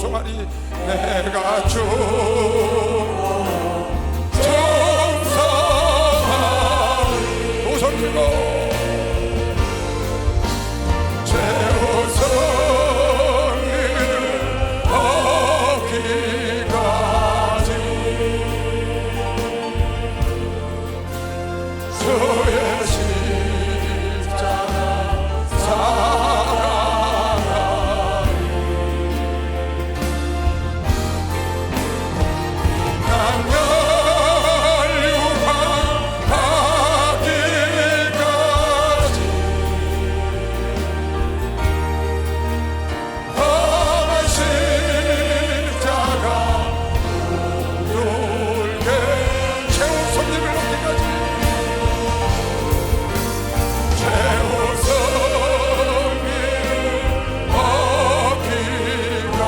찬송하리. 내가 주 정상하리. 도성 들고 제우성이를 얻기까지 주의 십자가 사랑하리. 난 멸류관 받기까지 험한 십자가 울게 최후 손님을 얻기까지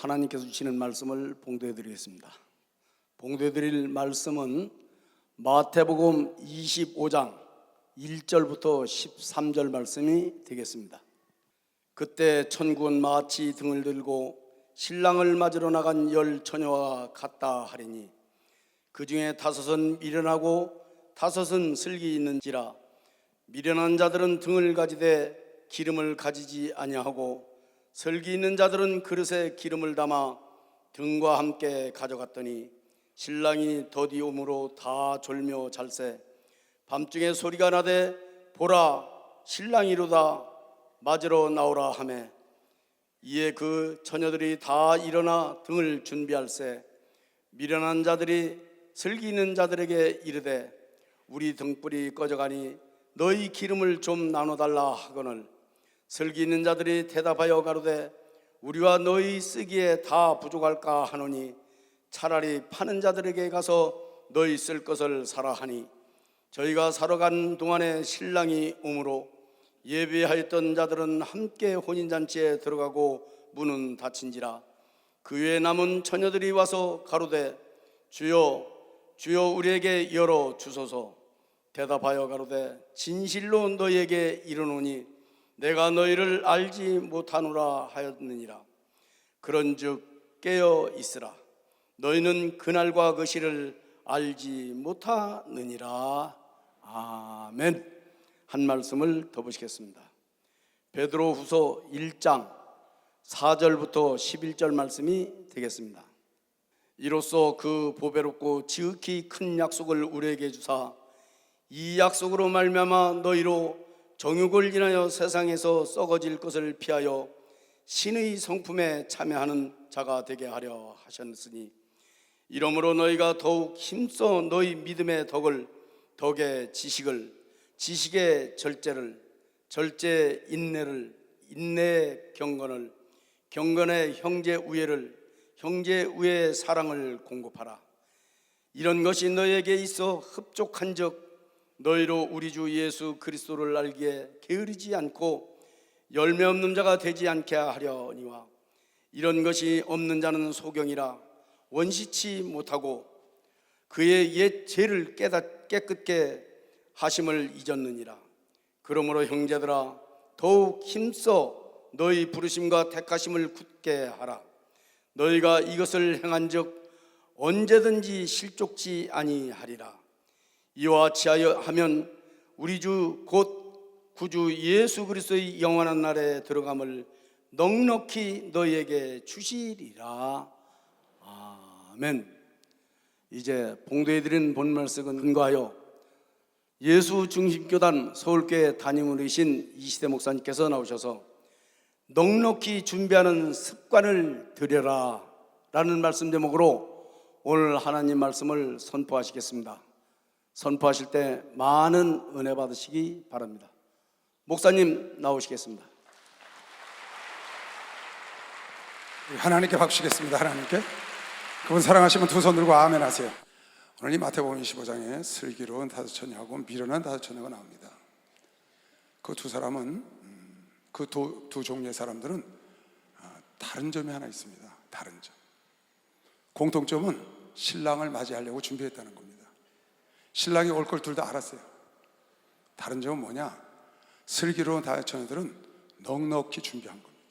하나님께서 주시는 말씀을 봉독해 드리겠습니다. 봉독해 드릴 말씀은 마태복음 25장 1절부터 13절 말씀이 되겠습니다. 그때 천국은 마치 등을 들고 신랑을 맞으러 나간 10 처녀와 같다 하리니 그 중에 5은 미련하고 5은 슬기 있는지라. 미련한 자들은 등을 가지되 기름을 가지지 아니하고 슬기 있는 자들은 그릇에 기름을 담아 등과 함께 가져갔더니 신랑이 더디 오므로 다 졸며 잘세. 밤중에 소리가 나되 보라 신랑이로다 맞으러 나오라 하매 이에 그 처녀들이 다 일어나 등을 준비할세. 미련한 자들이 슬기 있는 자들에게 이르되 우리 등불이 꺼져가니 너희 기름을 좀 나눠달라 하거늘 슬기 있는 자들이 대답하여 가로되 우리와 너희 쓰기에 다 부족할까 하노니 차라리 파는 자들에게 가서 너희 쓸 것을 사라 하니 저희가 사러 간 동안에 신랑이 오므로 예배하였던 자들은 함께 혼인잔치에 들어가고 문은 닫힌지라. 그 외에 남은 처녀들이 와서 가로되 주여 주여 우리에게 열어 주소서. 대답하여 가로되 진실로 너희에게 이르노니 내가 너희를 알지 못하노라 하였느니라. 그런즉 깨어 있으라. 너희는 그날과 그 시를 알지 못하느니라. 아멘. 한 말씀을 더 보시겠습니다. 베드로후서 1장 4절부터 11절 말씀이 되겠습니다. 이로써 그 보배롭고 지극히 큰 약속을 우리에게 주사 이 약속으로 말미암아 너희로 정욕을 인하여 세상에서 썩어질 것을 피하여 신의 성품에 참여하는 자가 되게 하려 하셨으니 이러므로 너희가 더욱 힘써 너희 믿음의 덕을, 덕의 지식을, 지식의 절제를, 절제 인내를, 인내의 경건을, 경건의 형제 우애를, 형제 우애의 사랑을 공급하라. 이런 것이 너희에게 있어 흡족한즉 너희로 우리 주 예수 그리스도를 알기에 게으르지 않고 열매 없는 자가 되지 않게 하려니와 이런 것이 없는 자는 소경이라 원시치 못하고 그의 옛 죄를 깨끗게 하심을 잊었느니라. 그러므로 형제들아 더욱 힘써 너희 부르심과 택하심을 굳게 하라. 너희가 이것을 행한즉 언제든지 실족지 아니하리라. 이와 어찌하여 하면 우리 주 곧 구주 예수 그리스도의 영원한 날에 들어감을 넉넉히 너희에게 주시리라. 아멘. 이제 봉독해드린 본 말씀은 근거하여 예수 중심교단 서울교회 담임으로이신 이시대 목사님께서 나오셔서 넉넉히 준비하는 습관을 들여라 라는 말씀 제목으로 오늘 하나님 말씀을 선포하시겠습니다. 선포하실 때 많은 은혜 받으시기 바랍니다. 목사님 나오시겠습니다. 하나님께 박수겠습니다. 하나님께. 그분 사랑하시면 두 손 들고 아멘 하세요. 오늘 이 마태복음 25장에 슬기로운 다섯 처녀하고 미련한 다섯 처녀가 나옵니다. 그 두 사람은 그 두 종류의 사람들은 다른 점이 하나 있습니다. 다른 점. 공통점은 신랑을 맞이하려고 준비했다는 겁니다. 신랑이 올 걸 둘 다 알았어요. 다른 점은 뭐냐? 슬기로운 다섯 처녀들은 넉넉히 준비한 겁니다.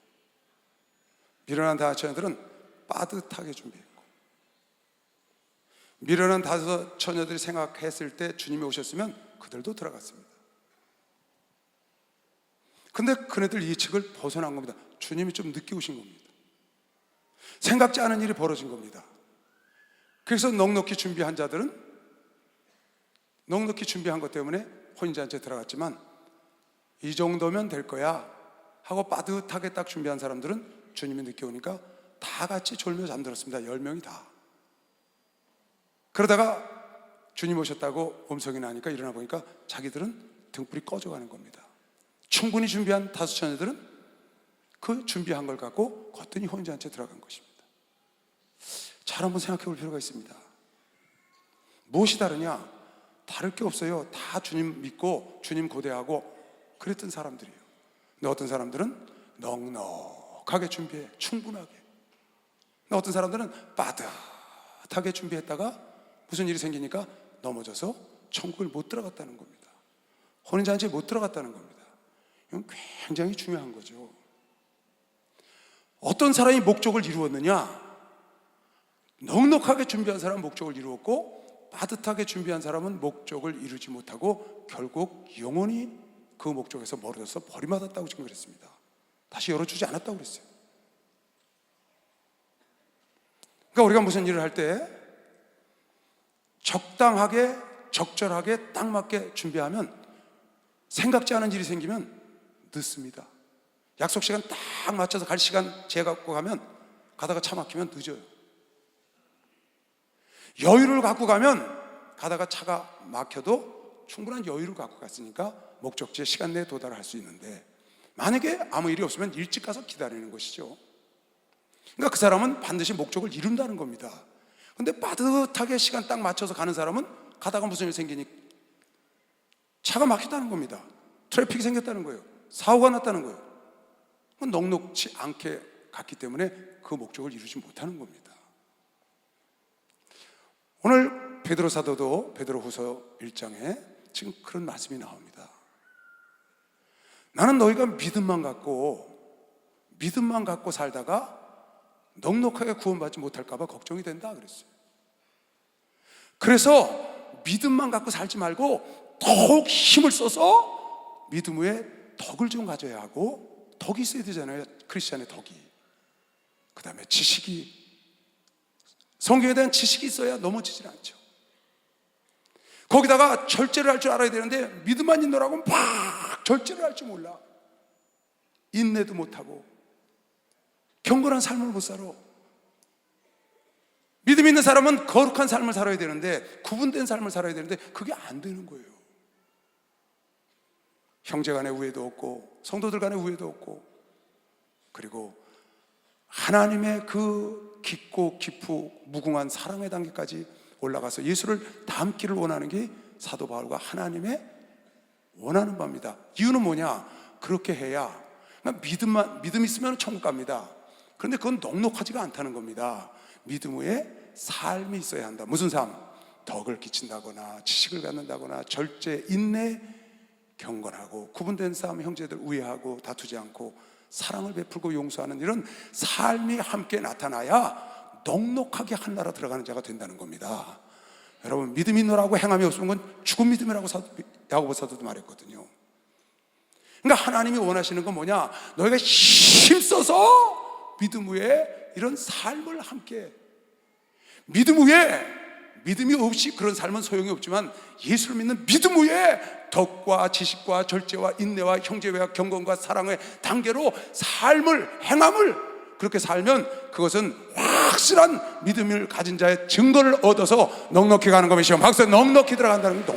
미련한 다섯 처녀들은 빠듯하게 준비했고, 미련한 다섯 처녀들이 생각했을 때 주님이 오셨으면 그들도 들어갔습니다. 근데 그네들 예측을 벗어난 겁니다. 주님이 좀 늦게 오신 겁니다. 생각지 않은 일이 벌어진 겁니다. 그래서 넉넉히 준비한 자들은 넉넉히 준비한 것 때문에 혼인잔치에 들어갔지만 이 정도면 될 거야 하고 빠듯하게 딱 준비한 사람들은 주님이 늦게 오니까 다 같이 졸며 잠들었습니다. 10명이 다. 그러다가 주님 오셨다고 음성이 나니까 일어나 보니까 자기들은 등불이 꺼져가는 겁니다. 충분히 준비한 다섯 처녀들은 그 준비한 걸 갖고 거뜬히 혼인잔치에 들어간 것입니다. 잘 한번 생각해 볼 필요가 있습니다. 무엇이 다르냐? 다를 게 없어요. 다 주님 믿고 주님 고대하고 그랬던 사람들이에요. 근데 어떤 사람들은 넉넉하게 준비해, 충분하게. 근데 어떤 사람들은 빠듯하게 준비했다가 무슨 일이 생기니까 넘어져서 천국을 못 들어갔다는 겁니다. 혼인잔치에 못 들어갔다는 겁니다. 이건 굉장히 중요한 거죠. 어떤 사람이 목적을 이루었느냐? 넉넉하게 준비한 사람은 목적을 이루었고 빠듯하게 준비한 사람은 목적을 이루지 못하고 결국 영원히 그 목적에서 멀어져서 버림받았다고 지금 그랬습니다. 다시 열어주지 않았다고 그랬어요. 그러니까 우리가 무슨 일을 할 때 적당하게 적절하게 딱 맞게 준비하면 생각지 않은 일이 생기면 늦습니다. 약속 시간 딱 맞춰서 갈 시간 재갖고 가면 가다가 차 막히면 늦어요. 여유를 갖고 가면 가다가 차가 막혀도 충분한 여유를 갖고 갔으니까 목적지에 시간 내에 도달할 수 있는데 만약에 아무 일이 없으면 일찍 가서 기다리는 것이죠. 그러니까 그 사람은 반드시 목적을 이룬다는 겁니다. 근데 빠듯하게 시간 딱 맞춰서 가는 사람은 가다가 무슨 일이 생기니 차가 막혔다는 겁니다. 트래픽이 생겼다는 거예요. 사고가 났다는 거예요. 넉넉지 않게 갔기 때문에 그 목적을 이루지 못하는 겁니다. 오늘 베드로 사도도 베드로후서 1장에 지금 그런 말씀이 나옵니다. 나는 너희가 믿음만 갖고 살다가 넉넉하게 구원받지 못할까 봐 걱정이 된다 그랬어요. 그래서 믿음만 갖고 살지 말고 더욱 힘을 써서 믿음 위에 덕을 좀 가져야 하고 덕이 있어야 되잖아요. 크리스찬의 덕이. 그 다음에 지식이, 성경에 대한 지식이 있어야 넘어지질 않죠. 거기다가 절제를 할 줄 알아야 되는데 믿음만 있노라고 막 절제를 할 줄 몰라. 인내도 못하고 경건한 삶을 못 살아. 믿음 있는 사람은 거룩한 삶을 살아야 되는데 구분된 삶을 살아야 되는데 그게 안 되는 거예요. 형제 간의 우애도 없고 성도들 간의 우애도 없고 그리고 하나님의 그 깊고 깊고 무궁한 사랑의 단계까지 올라가서 예수를 닮기를 원하는 게 사도 바울과 하나님의 원하는 바입니다. 이유는 뭐냐? 그렇게 해야 믿음 있으면 천국 갑니다. 그런데 그건 넉넉하지가 않다는 겁니다. 믿음 위에 삶이 있어야 한다. 무슨 삶? 덕을 끼친다거나 지식을 갖는다거나 절제, 인내, 경건하고 구분된 싸움 형제들 우애하고 다투지 않고 사랑을 베풀고 용서하는 이런 삶이 함께 나타나야 넉넉하게 한나라 들어가는 자가 된다는 겁니다. 여러분, 믿음이 있노라고 행함이 없으면 건 죽은 믿음이라고 야고보 사도도 말했거든요. 그러니까 하나님이 원하시는 건 뭐냐? 너희가 힘써서 믿음 위에 이런 삶을 함께, 믿음 위에, 믿음이 없이 그런 삶은 소용이 없지만 예수를 믿는 믿음 위에 덕과 지식과 절제와 인내와 형제와 경건과 사랑의 단계로 삶을, 행함을 그렇게 살면 그것은 확실한 믿음을 가진 자의 증거를 얻어서 넉넉히 가는 것이요. 박수. 넉넉히 들어간다는 게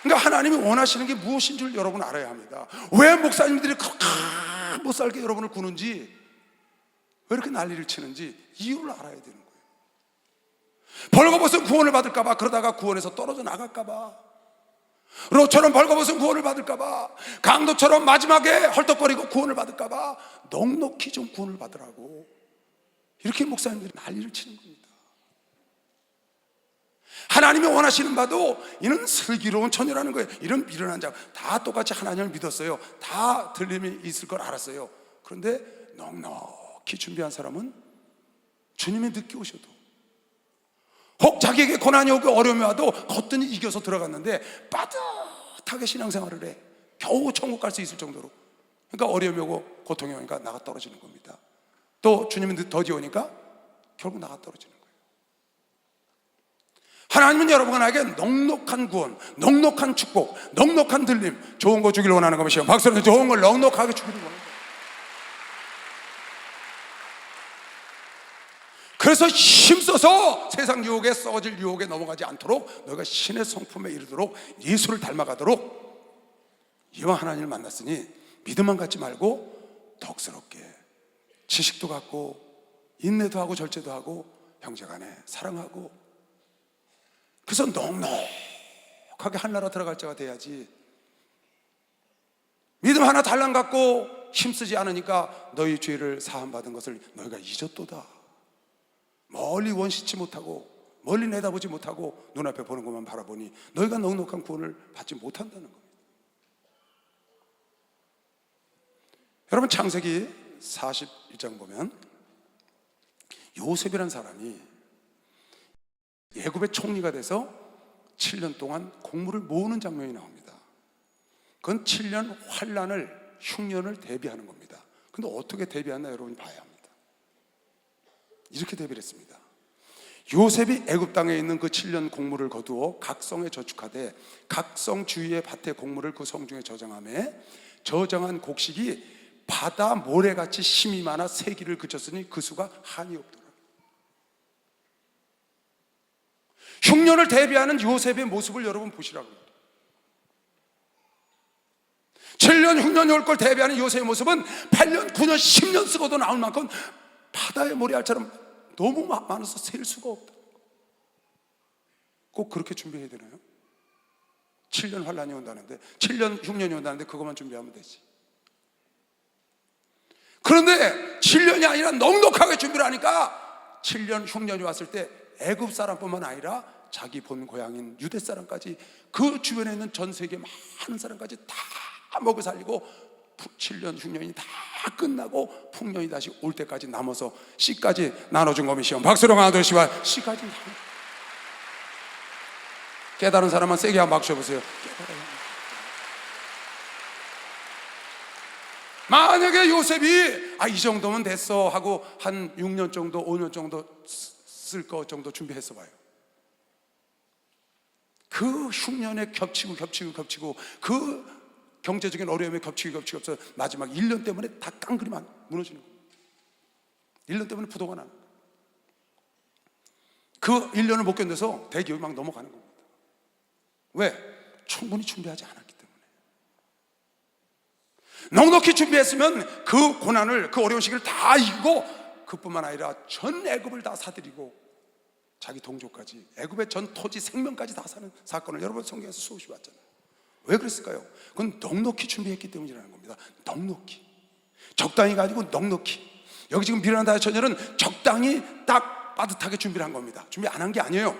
그러니까 하나님이 원하시는 게 무엇인 줄 여러분 알아야 합니다. 왜 목사님들이 그렇게 못 살게 여러분을 구는지, 왜 이렇게 난리를 치는지 이유를 알아야 되는 거예요. 벌거벗은 구원을 받을까봐, 그러다가 구원에서 떨어져 나갈까봐, 롯처럼 벌거벗은 구원을 받을까봐, 강도처럼 마지막에 헐떡거리고 구원을 받을까봐 넉넉히 좀 구원을 받으라고 이렇게 목사님들이 난리를 치는 겁니다. 하나님이 원하시는 바도 이는 슬기로운 처녀라는 거예요. 이런 미련한 자 다 똑같이 하나님을 믿었어요. 다 들림이 있을 걸 알았어요. 그런데 넉넉히 준비한 사람은 주님이 늦게 오셔도, 혹 자기에게 고난이 오고 어려움이 와도 거뜬히 이겨서 들어갔는데 빠듯하게 신앙생활을 해. 겨우 천국 갈 수 있을 정도로. 그러니까 어려움이 오고 고통이 오니까 나가 떨어지는 겁니다. 또 주님이 더디 오니까 결국 나가 떨어지는 거예요. 하나님은 여러분에게 넉넉한 구원, 넉넉한 축복, 넉넉한 들림, 좋은 거 주기를 원하는 것이요. 박수는 좋은 걸 넉넉하게 주기를 원하는 거예요. 그래서 힘써서 세상 유혹에, 썩어질 유혹에 넘어가지 않도록 너희가 신의 성품에 이르도록 예수를 닮아가도록 이와 하나님을 만났으니 믿음만 갖지 말고 덕스럽게 지식도 갖고 인내도 하고 절제도 하고 형제간에 사랑하고, 그래서 넉넉하게 한나라 들어갈 자가 돼야지. 믿음 하나 달랑 갖고 힘쓰지 않으니까 너희 죄를 사함받은 것을 너희가 잊었도다. 멀리 원시치 못하고 멀리 내다보지 못하고 눈앞에 보는 것만 바라보니 너희가 넉넉한 구원을 받지 못한다는 겁니다. 여러분, 창세기 41장 보면 요셉이라는 사람이 애굽의 총리가 돼서 7년 동안 곡물을 모으는 장면이 나옵니다. 그건 7년 환란을, 흉년을 대비하는 겁니다. 근데 어떻게 대비했나 여러분이 봐야 합니다. 이렇게 대비를 했습니다. 요셉이 애굽 땅에 있는 그 7년 곡물을 거두어 각성에 저축하되 각성 주위의 밭의 곡물을 그 성중에 저장하며 저장한 곡식이 바다 모래같이 힘이 많아 세기를 그쳤으니 그 수가 한이 없더라. 흉년을 대비하는 요셉의 모습을 여러분 보시라고요. 7년 흉년이 올 걸 대비하는 요셉의 모습은 8년, 9년, 10년 쓰고도 나올 만큼 바다의 모래알처럼 너무 많아서 셀 수가 없다. 꼭 그렇게 준비해야 되나요? 7년 환란이 온다는데, 7년 흉년이 온다는데 그것만 준비하면 되지. 그런데 7년이 아니라 넉넉하게 준비를 하니까 7년 흉년이 왔을 때 애굽 사람뿐만 아니라 자기 본 고향인 유대 사람까지, 그 주변에 있는 전 세계 많은 사람까지 다 먹여 살리고 7년 흉년이 다 끝나고 풍년이 다시 올 때까지 남아서 씨까지 나눠준 것이요. 박수로 아저씨와 씨까지 깨달은 사람만 세게 한번 박수 쳐보세요. 만약에 요셉이 이 정도면 됐어 하고 한 6년 정도, 5년 정도 쓸 거 정도 준비했어 봐요. 그 흉년에 겹치고 그 경제적인 어려움에 겹치고 없어 마지막 1년 때문에 다 깡그리만 무너지는 거예요. 1년 때문에 부도가 나는 거예요. 그 1년을 못 견뎌서 대기업이 막 넘어가는 겁니다. 왜? 충분히 준비하지 않았기 때문에. 넉넉히 준비했으면 그 고난을, 그 어려운 시기를 다 이기고 그뿐만 아니라 전 애굽을 다 사들이고 자기 동족까지, 애굽의 전 토지 생명까지 다 사는 사건을 여러분 성경에서 수없이 봤잖아요. 왜 그랬을까요? 그건 넉넉히 준비했기 때문이라는 겁니다. 넉넉히, 적당히가 아니고 넉넉히. 여기 지금 미련한 다의 처녀는 적당히 딱 빠듯하게 준비를 한 겁니다. 준비 안 한 게 아니에요.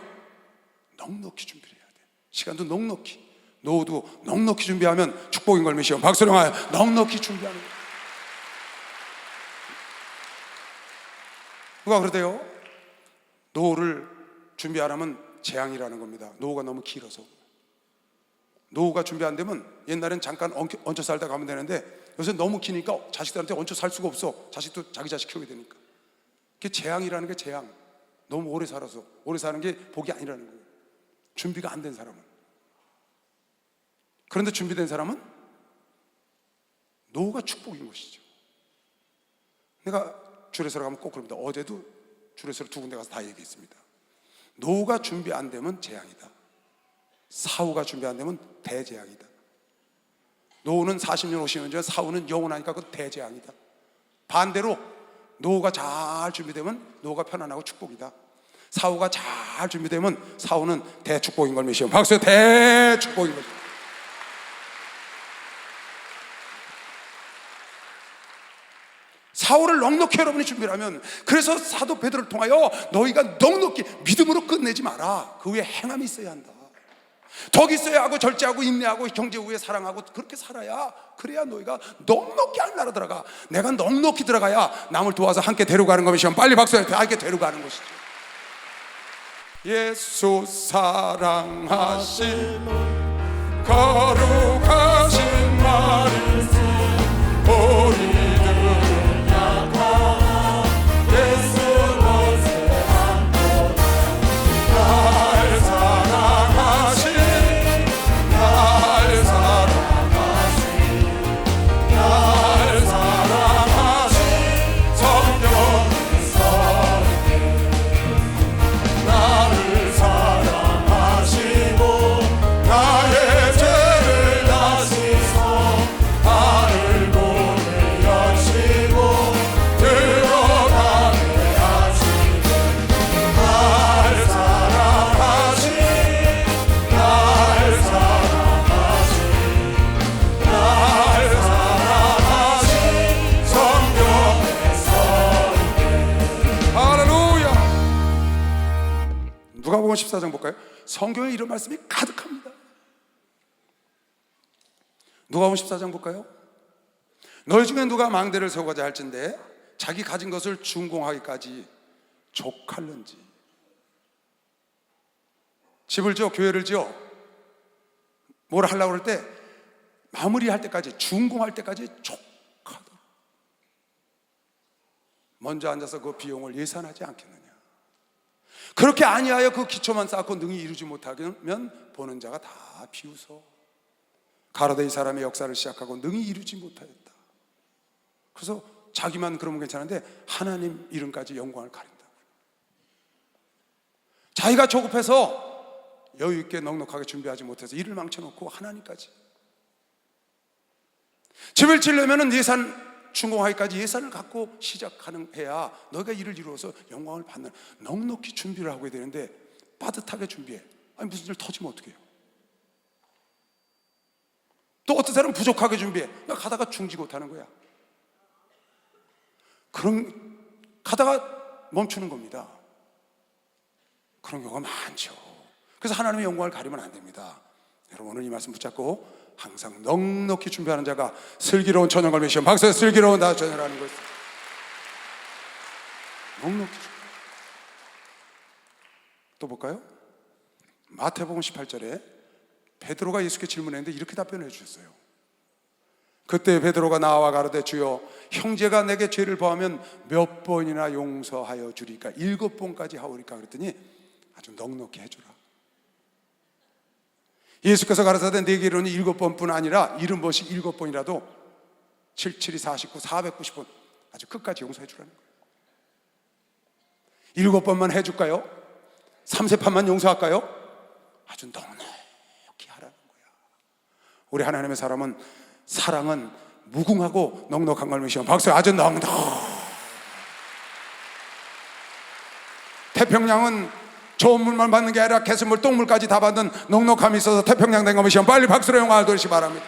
넉넉히 준비를 해야 돼. 시간도 넉넉히, 노후도 넉넉히 준비하면 축복인 걸 믿으시오. 박수를 하여 넉넉히 준비하는 거예요. 누가 그러대요? 노후를 준비 안 하면 재앙이라는 겁니다. 노후가 너무 길어서. 노후가 준비 안 되면 옛날엔 잠깐 얹혀 살다 가면 되는데 요새 너무 기니까 자식들한테 얹혀 살 수가 없어. 자식도 자기 자식 키우게 되니까. 그게 재앙이라는 게 재앙. 너무 오래 살아서. 오래 사는 게 복이 아니라는 거예요. 준비가 안 된 사람은. 그런데 준비된 사람은 노후가 축복인 것이죠. 내가 주례소를 가면 꼭 그럽니다. 어제도 주례소를 2군데 가서 다 얘기했습니다. 노후가 준비 안 되면 재앙이다. 사후가 준비 안 되면 대재앙이다. 노후는 40년 50년, 사후는 영원하니까 그건 대재앙이다. 반대로 노후가 잘 준비되면 노후가 편안하고 축복이다. 사후가 잘 준비되면 사후는 대축복인 걸 믿으시오. 박수. 대축복인 거죠. 사후를 넉넉히 여러분이 준비를 하면, 그래서 사도 베드로를 통하여 너희가 넉넉히 믿음으로 끝내지 마라. 그 위에 행함이 있어야 한다. 덕이 있어야 하고, 절제하고, 인내하고, 경제 후에 사랑하고, 그렇게 살아야, 그래야 너희가 넉넉히 하나로 들어가. 내가 넉넉히 들어가야 남을 도와서 함께 데려가는 것이면, 빨리 박수해. 함께 데려가는 것이죠. 예수 사랑하신 거룩하신 말씀 우리들을 약하나 예수 못에 날 사랑하신 날 사랑하신 성령의 선께 나를 사랑하시고 나의 죄를 다시서 나를 문을 여시고 들어가게 하시고 날 사랑하신 날 사랑하신 성령의 선께. 할렐루야. 누가복음 14장 볼까요? 성경에 이런 말씀이 가득합니다. 누가복음 14장 볼까요? 너희 중에 누가 망대를 세우고자 할진대 자기 가진 것을 준공하기까지 족할는지. 집을 지어, 교회를 지어, 뭘 하려고 할 때 마무리할 때까지, 준공할 때까지 족하다. 먼저 앉아서 그 비용을 예산하지 않겠느냐. 그렇게 아니하여 그 기초만 쌓고 능히 이루지 못하면 보는 자가 다 비웃어. 가로되 이 사람의 역사를 시작하고 능히 이루지 못하였다. 그래서 자기만 그러면 괜찮은데 하나님 이름까지 영광을 가린다고. 자기가 조급해서 여유 있게 넉넉하게 준비하지 못해서 일을 망쳐놓고 하나님까지. 집을 지으려면 예산 준공하기까지 예산을 갖고 시작하는 해야 너희가 일을 이루어서 영광을 받는, 넉넉히 준비를 하고 되는데 빠듯하게 준비해. 아니 무슨 일 터지면 어떡해요? 또 어떤 사람은 부족하게 준비해. 가다가 중지못하는 거야. 그런 가다가 멈추는 겁니다. 그런 경우가 많죠. 그래서 하나님의 영광을 가리면 안 됩니다. 여러분 오늘 이 말씀 붙잡고 항상 넉넉히 준비하는 자가 슬기로운 처녀를 메시오. 박수. 슬기로운 나 처녀라는 것을 넉넉히 준비. 또 볼까요? 마태복음 18절에 베드로가 예수께 질문했는데 이렇게 답변해 주셨어요. 그때 베드로가 나와 가로되 주여 형제가 내게 죄를 범하면 몇 번이나 용서하여 주리까? 7번까지 하오리까? 그랬더니 아주 넉넉히 해주라. 예수께서 가라사대 내게 이르노니 7번뿐 아니라 70번씩 7번이라도 7, 7이 49, 490번 아주 끝까지 용서해 주라는 거예요. 7번만 해줄까요? 3세판만 용서할까요? 아주 넉넉히 하라는 거야. 우리 하나님의 사랑은 무궁하고 넉넉한 걸 믿으시면 박수. 아주 넉넉. 태평양은 좋은 물만 받는 게 아니라 개수물, 똥물까지 다 받는 넉넉함이 있어서 태평양 된 거 믿으시면 빨리 박수로 영광을 돌리시 바랍니다.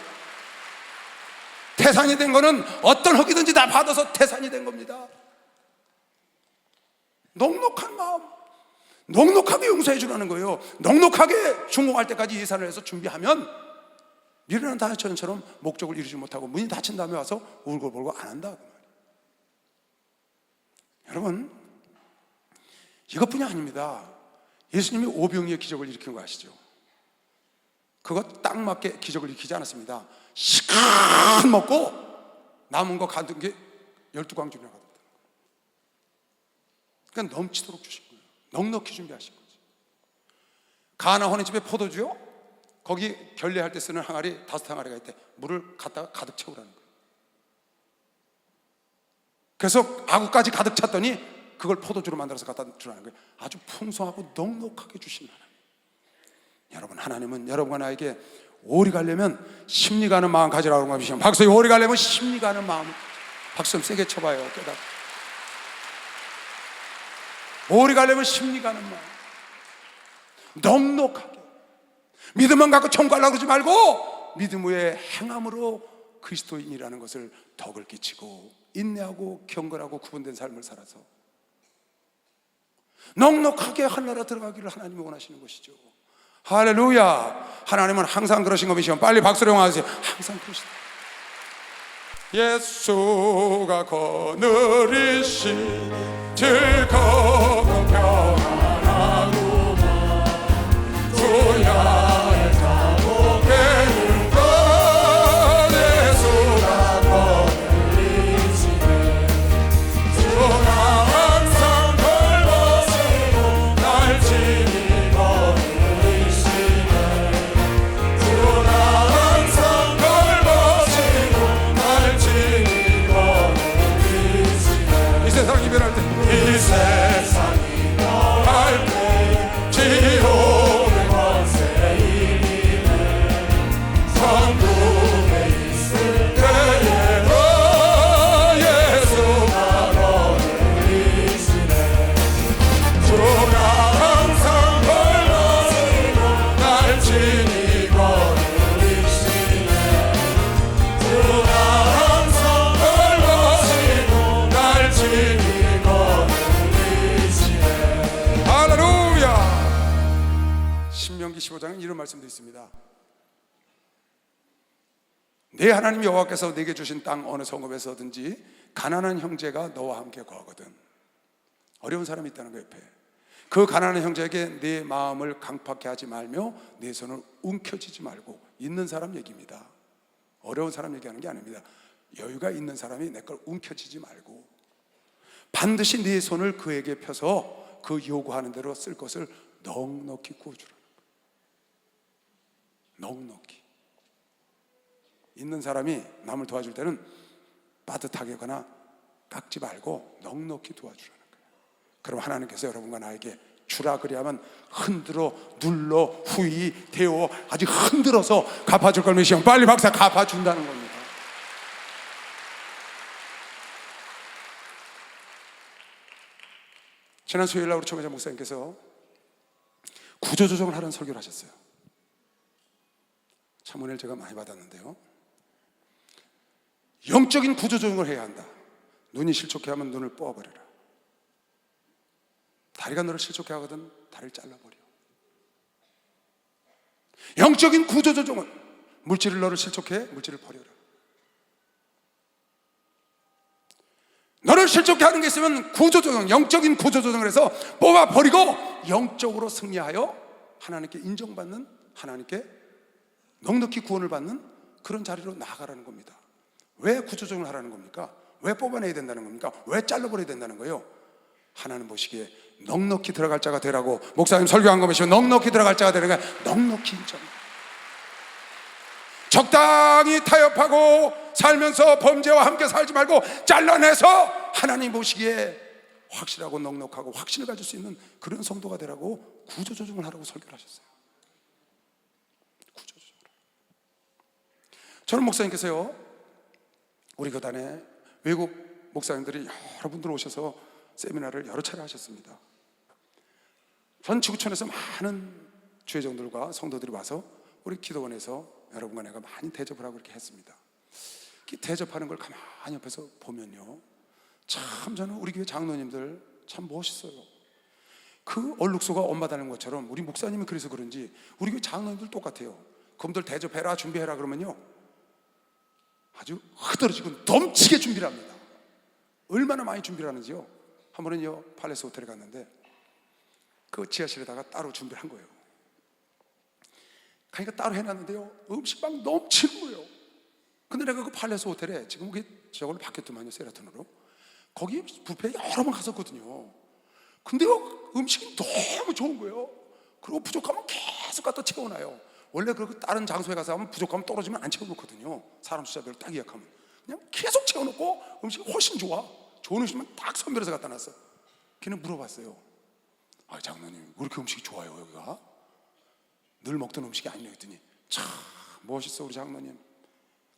태산이 된 거는 어떤 흙이든지 다 받아서 태산이 된 겁니다. 넉넉한 마음, 넉넉하게 용서해 주라는 거예요. 넉넉하게 중공할 때까지 예산을 해서 준비하면 미련한 다윗처럼 목적을 이루지 못하고 문이 닫힌 다음에 와서 울고불고 안 한다. 여러분, 이것뿐이 아닙니다. 예수님이 오병이의 기적을 일으킨 거 아시죠? 그거 딱 맞게 기적을 일으키지 않았습니다. 시간 먹고 남은 거 가둔 게 12광주나 가득. 그러니까 넘치도록 주신 거예요. 넉넉히 준비하신 거죠. 가나 혼인집에 포도주요? 거기 결례할 때 쓰는 항아리 5항아리가 있대. 물을 갖다가 가득 채우라는 거예요. 그래서 아구까지 가득 찼더니 그걸 포도주로 만들어서 갖다 주라는 거예요. 아주 풍성하고 넉넉하게 주신 하나님. 여러분, 하나님은 여러분과 나에게 오리 가려면 심리 가는 마음 가지라고 하시면, 박수. 오리 가려면 심리 가는 마음. 박수 좀 세게 쳐봐요. 깨닫. 오리 가려면 심리 가는 마음. 넉넉하게. 믿음만 갖고 청구하려고 그러지 말고 믿음 후에 행함으로 그리스도인이라는 것을 덕을 끼치고 인내하고 경건하고 구분된 삶을 살아서 넉넉하게 하늘나라 들어가기를 하나님이 원하시는 것이죠. 할렐루야. 하나님은 항상 그러신 것이시면 빨리 박수를 영하세요. 항상 그러시다. 예수가 거느리시니 즐거운 평안하구나. 주야의 자복에는 것 예수가 거느리시니 주가 항상 돌보시고 날 친히 거느리시네. 주가 항상 돌보시고 날 친히 거느리시네. 이 세상 이별할 때, 이 세상이 변할 때 지옥의 권세 이기네. 천국에 있을 때에도 예수가 거느리시네. 주가 항상 걸어시고 날 친히 거느리시네. 주가 항상 걸어시고 날 친히 거느리시네. 할렐루야. 신명기 15장에 이런 말씀도 있습니다. 내 하나님 여호와께서 내게 주신 땅 어느 성읍에서든지 가난한 형제가 너와 함께 거하거든. 어려운 사람이 있다는 거 옆에. 그 가난한 형제에게 내 마음을 강팍해 하지 말며 내 손을 움켜쥐지 말고. 있는 사람 얘기입니다. 어려운 사람 얘기하는 게 아닙니다. 여유가 있는 사람이 내 걸 움켜쥐지 말고 반드시 네 손을 그에게 펴서 그 요구하는 대로 쓸 것을 넉넉히 구워주라는 거예요. 넉넉히. 있는 사람이 남을 도와줄 때는 빠듯하게거나 깎지 말고 넉넉히 도와주라는 거예요. 그럼 하나님께서 여러분과 나에게 주라 그리하면 흔들어 눌러 후이 데워 아주 흔들어서 갚아줄 걸 믿으시면 빨리 박사 갚아준다는 겁니다. 지난 수요일 날 우리 청회자 목사님께서 구조조정을 하는 설교를 하셨어요. 참 은혜를 제가 많이 받았는데요. 영적인 구조조정을 해야 한다. 눈이 실족해 하면 눈을 뽑아버려라. 다리가 너를 실족해 하거든 다리를 잘라버려. 영적인 구조조정은 물질을 너를 실족해 물질을 버려라. 너를 실족해 하는 게 있으면 구조조정, 영적인 구조조정을 해서 뽑아버리고 영적으로 승리하여 하나님께 인정받는, 하나님께 넉넉히 구원을 받는 그런 자리로 나아가라는 겁니다. 왜 구조조정을 하라는 겁니까? 왜 뽑아내야 된다는 겁니까? 왜 잘라버려야 된다는 거예요? 하나님 보시기에 넉넉히 들어갈 자가 되라고 목사님 설교한 거 보시면 넉넉히 들어갈 자가 되는 거야. 넉넉히 인정. 적당히 타협하고 살면서 범죄와 함께 살지 말고 잘라내서 하나님 보시기에 확실하고 넉넉하고 확신을 가질 수 있는 그런 성도가 되라고 구조조정을 하라고 설교를 하셨어요. 구조조정. 저는 목사님께서요, 우리 교단에 외국 목사님들이 여러분들 오셔서 세미나를 여러 차례 하셨습니다. 전 지구촌에서 많은 주회장들과 성도들이 와서 우리 기도원에서 여러분과 내가 많이 대접을 하고 이렇게 했습니다. 대접하는 걸 가만히 옆에서 보면요, 참 저는 우리 교회 장로님들 참 멋있어요. 그 얼룩소가 엄마 닮은 것처럼 우리 목사님이 그래서 그런지 우리 교회 장로님들 똑같아요. 그분들 대접해라 준비해라 그러면요 아주 흐드러지고 넘치게 준비를 합니다. 얼마나 많이 준비를 하는지요. 한 번은요 팔레스 호텔에 갔는데 그 지하실에다가 따로 준비를 한 거예요. 그러니까 따로 해놨는데요 음식 막 넘치는 거예요. 근데 내가 그 팔레스 호텔에 지금 그게 저걸로 바뀌었더만요, 세라톤으로. 거기 뷔페에 여러 번 갔었거든요. 근데요 음식이 너무 좋은 거예요. 그리고 부족하면 계속 갖다 채워놔요. 원래 그 다른 장소에 가서 하면 부족하면 떨어지면 안 채워놓거든요. 사람 숫자별로 딱 예약하면 그냥 계속 채워놓고 음식이 훨씬 좋아. 좋은 음식만 딱 선별해서 갖다 놨어. 걔는 물어봤어요. 아 장로님 왜 이렇게 음식이 좋아요 여기가? 늘 먹던 음식이 아니네 했더니 참 멋있어 우리 장로님.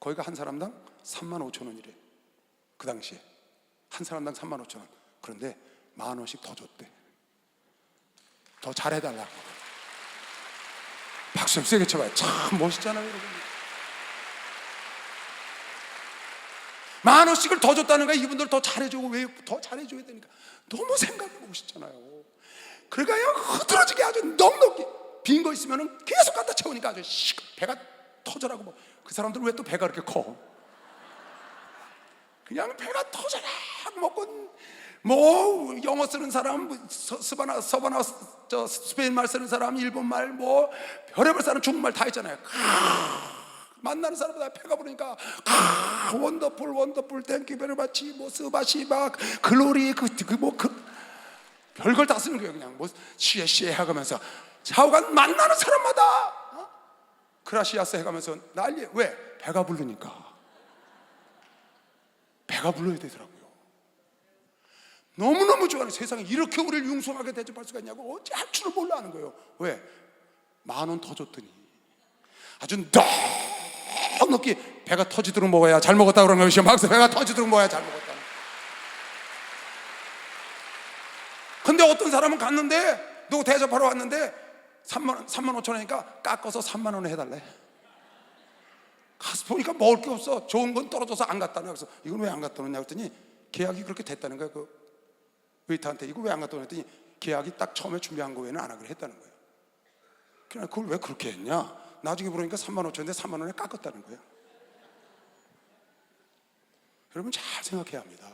거기가 한 사람당 35,000원이래. 그 당시에 한 사람당 35,000원. 그런데 10,000원씩 더 줬대. 더 잘해달라고. 박수 좀 세게 쳐봐요. 참 멋있잖아요 여러분. 10,000원씩을 더 줬다는 거야. 이분들 더 잘해주고 왜 더 잘해줘야 되니까. 너무 생각이 멋있잖아요. 그러니까요 흐드러지게 아주 넉넉히 빈 거 있으면 계속 갖다 채우니까 아주 배가 터져라고. 뭐. 그 사람들은 왜 또 배가 그렇게 커? 그냥 배가 터져라 먹고 뭐 영어 쓰는 사람, 서바나 스페인 말 쓰는 사람, 일본 말, 뭐 별의별 사람 중국말 다 있잖아요. 만나는 사람마다 배가 부르니까 원더풀 땡큐 베리마치 뭐 스바시바 글로리 별걸 다 쓰는 거예요. 그냥 뭐 시에 하면서 좌우간 만나는 사람마다 그라시아스 해가면서 난리. 왜? 배가 부르니까. 배가 불러야 되더라고요. 너무너무 좋아하는 세상에 이렇게 우리를 융숭하게 대접할 수가 있냐고 어찌 할 줄을 몰라 하는 거예요. 왜? 10,000원 더 줬더니 아주 넉넉히 배가 터지도록 먹어야 잘 먹었다 그러는 것이요. 막상 배가 터지도록 먹어야 잘 먹었다. 근데 어떤 사람은 갔는데 누구 대접하러 왔는데 35,000원이니까 깎아서 30,000원에 해달래. 가서 보니까 먹을 게 없어. 좋은 건 떨어져서 안 갖다 놔. 그래서 이건 왜 안 갖다 놓냐 그랬더니 계약이 그렇게 됐다는 거야. 그 웨이터한테 이거 왜 안 갖다 놨더니 계약이 딱 처음에 준비한 거 외에는 안 하기로 했다는 거예요. 그냥 그걸 왜 그렇게 했냐? 나중에 보니까 35,000원인데 30,000원에 깎았다는 거예요. 여러분 잘 생각해야 합니다.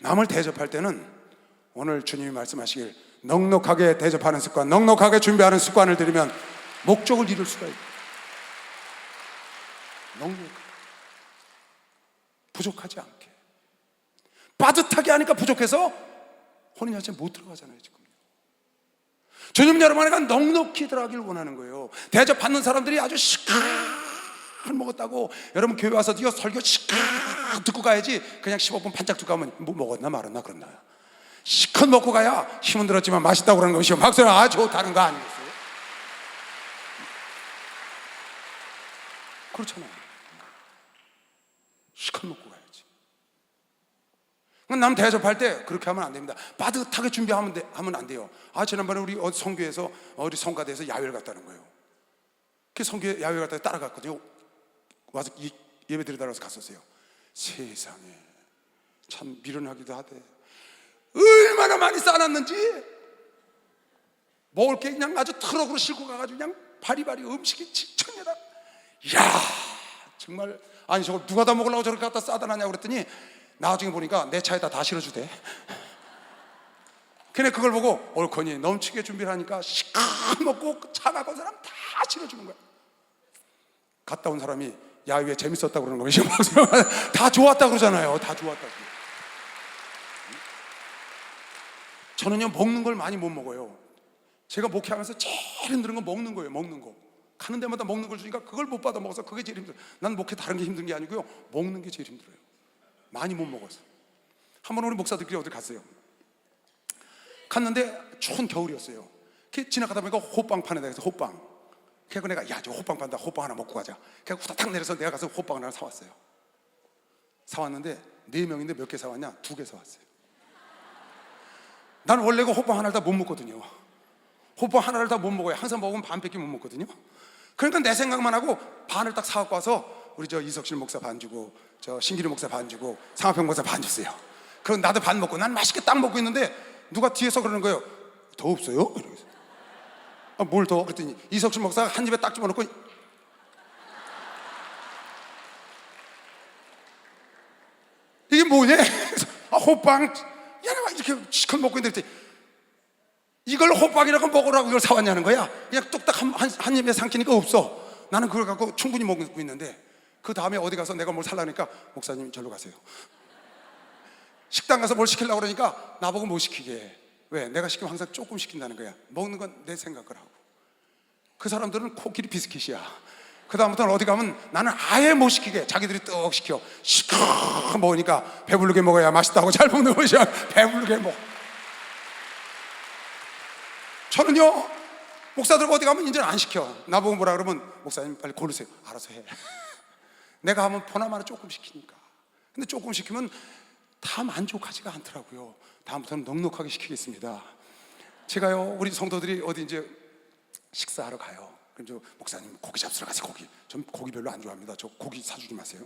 남을 대접할 때는 오늘 주님이 말씀하시길 넉넉하게 대접하는 습관, 넉넉하게 준비하는 습관을 들이면 목적을 이룰 수가 있다. 넉넉하게 부족하지 않게. 빠듯하게 하니까 부족해서 혼인잔치에 못 들어가잖아요 지금. 주님 여러분에게 넉넉히 들어가길 원하는 거예요. 대접받는 사람들이 아주 시큰 먹었다고 여러분 교회 와서 이거 설교 시큰 듣고 가야지. 그냥 15분 반짝 듣고 가면 뭐 먹었나 말았나 그런다. 시큰 먹고 가야 힘은 들었지만 맛있다고 그러는 것이요. 막상 좋다는 거 아니겠어요? 그렇잖아요. 시큰 먹고 가야지. 남 대접할 때 그렇게 하면 안 됩니다. 빠듯하게 준비하면 하면 안 돼요. 지난번에 우리 성교에서 우리 성가대에서 야외를 갔다는 거예요. 그 성교에 야외 갔다가 따라갔거든요. 와서 예배 드리다가 갔었어요. 세상에 참 미련하기도 하대. 얼마나 많이 싸놨는지. 먹을 게 그냥 아주 트럭으로 싣고 가가지고 그냥 바리바리 음식이 직천이라. 이야 정말. 아니 저걸 누가 다 먹으려고 저렇게 갖다 싸다 놨냐고 그랬더니 나중에 보니까 내 차에다 다 실어주대. 근데 그걸 보고 옳거니 넘치게 준비를 하니까 시큰 먹고 차 갖고 온 사람 다 실어주는 거야. 갔다 온 사람이 야외 재밌었다고 그러는 거예요. 다 좋았다고 그러잖아요. 다 좋았다고. 저는요 먹는 걸 많이 못 먹어요. 제가 목회하면서 제일 힘든 건 먹는 거예요. 먹는 거. 가는 데마다 먹는 걸 주니까 그걸 못 받아 먹어서 그게 제일 힘들어요. 난 목회 다른 게 힘든 게 아니고요 먹는 게 제일 힘들어요. 많이 못 먹어서. 한번 우리 목사들끼리 어디 갔어요. 갔는데 추운 겨울이었어요. 지나가다 보니까 호빵 파는 데가 있어. 호빵. 그래서 내가 저 호빵 판다. 호빵 하나 먹고 가자. 그래서 후다닥 내려서 내가 가서 호빵 하나 사왔어요. 사왔는데 4명인데 몇 개 사왔냐? 2개 사왔어요. 난 원래 그 호빵 하나를 다 못 먹거든요. 호빵 하나를 다 못 먹어요. 항상 먹으면 반밖에 못 먹거든요. 그러니까 내 생각만 하고 반을 딱 사갖고 와서 우리 저 이석실 목사 반 주고 저 신기루 목사 반 주고 상하평 목사 반 줬어요. 그럼 나도 반 먹고 난 맛있게 딱 먹고 있는데 누가 뒤에서 그러는 거예요. 더 없어요? 이러면서. 뭘 더? 그랬더니 이석준 목사가 한 입에 딱 집어넣고 이게 뭐냐? 호빵 야 이렇게 시컷 먹고 있는데 이걸 호빵이라고 먹으라고 이걸 사왔냐는 거야. 그냥 뚝딱 한 입에 삼키니까 없어. 나는 그걸 갖고 충분히 먹고 있는데 그 다음에 어디 가서 내가 뭘 살라니까 목사님 절로 가세요. 식당 가서 뭘 시키려고 그러니까 나보고 못 시키게 해. 왜? 내가 시키면 항상 조금 시킨다는 거야. 먹는 건 내 생각을 하고. 그 사람들은 코끼리 비스킷이야. 그 다음부터는 어디 가면 나는 아예 못 시키게. 자기들이 떡 시켜 시커 먹으니까 배부르게 먹어야 맛있다고 잘 먹는 것이야. 배부르게 먹어. 저는요 목사들 어디 가면 이제는 안 시켜. 나보고 뭐라 그러면 목사님 빨리 고르세요. 알아서 해. 내가 하면 보나마나 조금 시키니까. 근데 조금 시키면 다 만족하지가 않더라고요. 다음부터는 넉넉하게 시키겠습니다. 제가요 우리 성도들이 어디 이제 식사하러 가요. 그럼 저 목사님 고기 잡수러 가세요. 고기. 전 고기 별로 안 좋아합니다. 저 고기 사주지 마세요.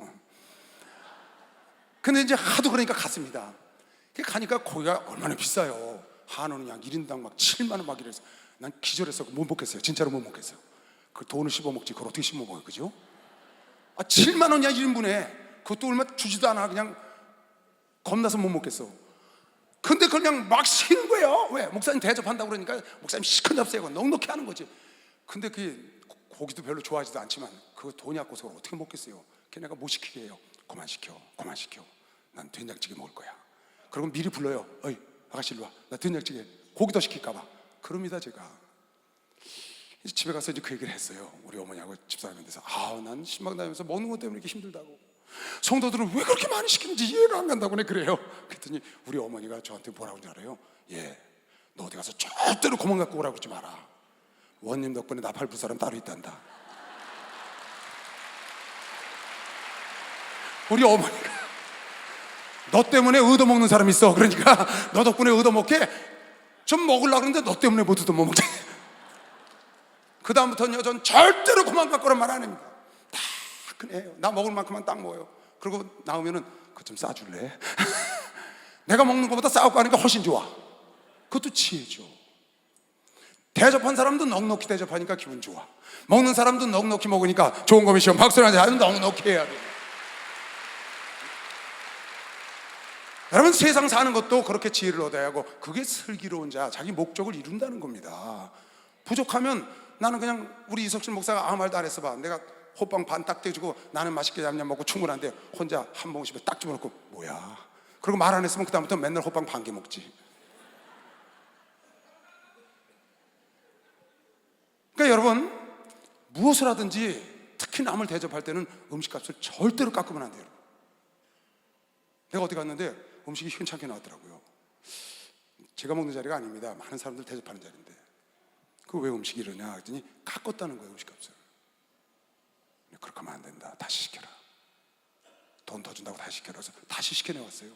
근데 이제 하도 그러니까 갔습니다. 가니까 고기가 얼마나 비싸요. 한우는 약 1인당 막 7만 원 막 이래서 난 기절해서 못 먹겠어요. 진짜로 못 먹겠어요. 그 돈을 씹어 먹지 그걸 어떻게 씹어 먹어요, 그죠? 7만 원이야 1인분에. 그것도 얼마 주지도 않아. 그냥 겁나서 못 먹겠어. 근데 그냥 막 시키는 거예요. 왜? 목사님 대접한다고 그러니까 목사님 시큰 잡세고 넉넉히 하는 거지. 근데 그 고기도 별로 좋아하지도 않지만 그거 돈이 아까워서 어떻게 먹겠어요. 걔네가 못 시키게 해요. 그만 시켜, 그만 시켜. 난 된장찌개 먹을 거야. 그러고 미리 불러요. 어이 아가씨 일로 와. 나 된장찌개 고기 더 시킬까 봐. 그럽니다 제가. 이제 집에 가서 이제 그 얘기를 했어요. 우리 어머니하고 집사람한테서. 난 신방 다니면서 먹는 것 때문에 이렇게 힘들다고. 성도들은 왜 그렇게 많이 시키는지 이해가 안 간다고 그래요. 그랬더니 우리 어머니가 저한테 뭐라고 하는지 알아요? 너 어디 가서 절대로 고만 갖고 오라고 그러지 마라. 원님 덕분에 나팔 불 사람 따로 있단다. 우리 어머니가 너 때문에 얻어먹는 사람 있어. 그러니까 너 덕분에 얻어먹게 좀 먹으려고 그러는데 너 때문에 못 얻어먹게. 그 다음부터는요 전 절대로 고만 갖고란 말 안 합니다. 다 그래요. 나 먹을 만큼만 딱 먹어요. 그리고 나오면은 그거 좀 싸줄래? 내가 먹는 것보다 싸갖고 하니까 훨씬 좋아. 그것도 지혜죠. 대접한 사람도 넉넉히 대접하니까 기분 좋아. 먹는 사람도 넉넉히 먹으니까 좋은 거면 시험 박수를 하자. 넉넉히 해야 돼. 여러분 세상 사는 것도 그렇게 지혜를 얻어야 하고 그게 슬기로운 자, 자기 목적을 이룬다는 겁니다. 부족하면 나는 그냥 우리 이석준 목사가 아무 말도 안 했어 봐. 내가 호빵 반 딱 떼주고 나는 맛있게 냠냠 먹고 충분한데 혼자 한 모금씩에 딱 집어넣고 뭐야. 그리고 말 안 했으면 그 다음부터 맨날 호빵 반 개 먹지. 그러니까 여러분 무엇을 하든지 특히 남을 대접할 때는 음식값을 절대로 깎으면 안 돼요. 내가 어디 갔는데 음식이 현찮게 나왔더라고요. 제가 먹는 자리가 아닙니다. 많은 사람들 대접하는 자리인데 그 왜 음식이 이러냐 했더니 깎았다는 거예요. 음식값을. 그렇게 하면 안 된다. 다시 시켜라. 돈 더 준다고 다시 시켜라. 그래서 다시 시켜내왔어요.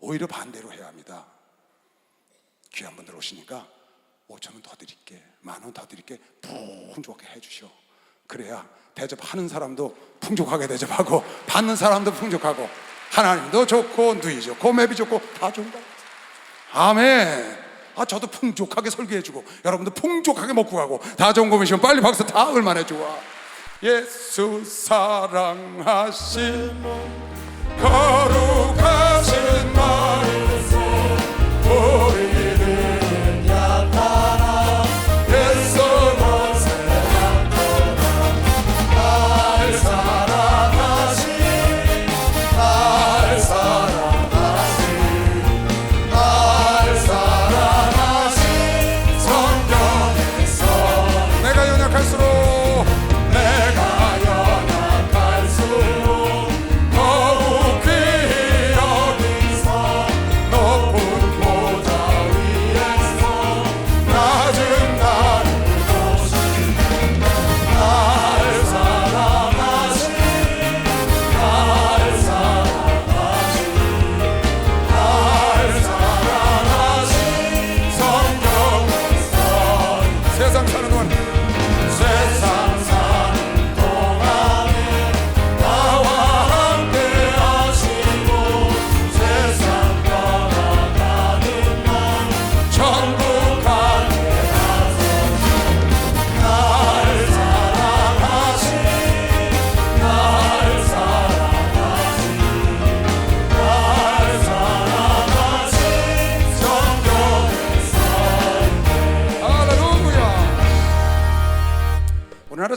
오히려 반대로 해야 합니다. 귀한 분들 오시니까 5,000원 더 드릴게, 10,000원 더 드릴게, 풍족하게 해주셔. 그래야 대접하는 사람도 풍족하게 대접하고 받는 사람도 풍족하고 하나님도 좋고 누이 좋고 맵이 좋고 다 좋은 거예요. 아멘. 저도 풍족하게 설교해주고 여러분도 풍족하게 먹고 가고 다 좋은 거면 빨리 박수. 다 얼마나 좋아. 예수 사랑하시는 거룩하신 말씀 우리는 약하나 애써서 날 사랑하신 날 사랑하신 성령에서 내가 연약할수록 더욱 귀히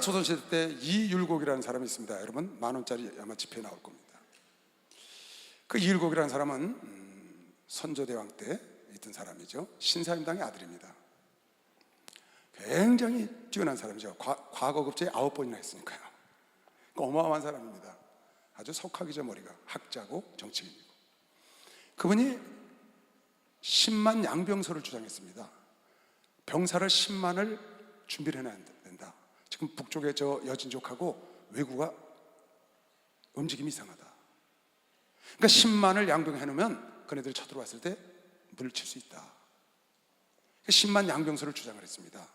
조선시대 때 이율곡이라는 사람이 있습니다. 여러분 10,000원짜리 아마 지폐에 나올 겁니다. 그 이율곡이라는 사람은 선조대왕 때 있던 사람이죠. 신사임당의 아들입니다. 굉장히 뛰어난 사람이죠. 과거급제에 9번이나 했으니까요. 어마어마한 사람입니다. 아주 석학이죠. 머리가 학자고 정치인이고. 그분이 10만 양병서를 주장했습니다. 병사를 10만을 준비를 해놔야 된다. 지금 북쪽에 저 여진족하고 왜구가 움직임이 이상하다. 그러니까 10만을 양병해 놓으면 그네들이 쳐들어왔을 때 물칠 수 있다. 10만 양병서를 주장을 했습니다.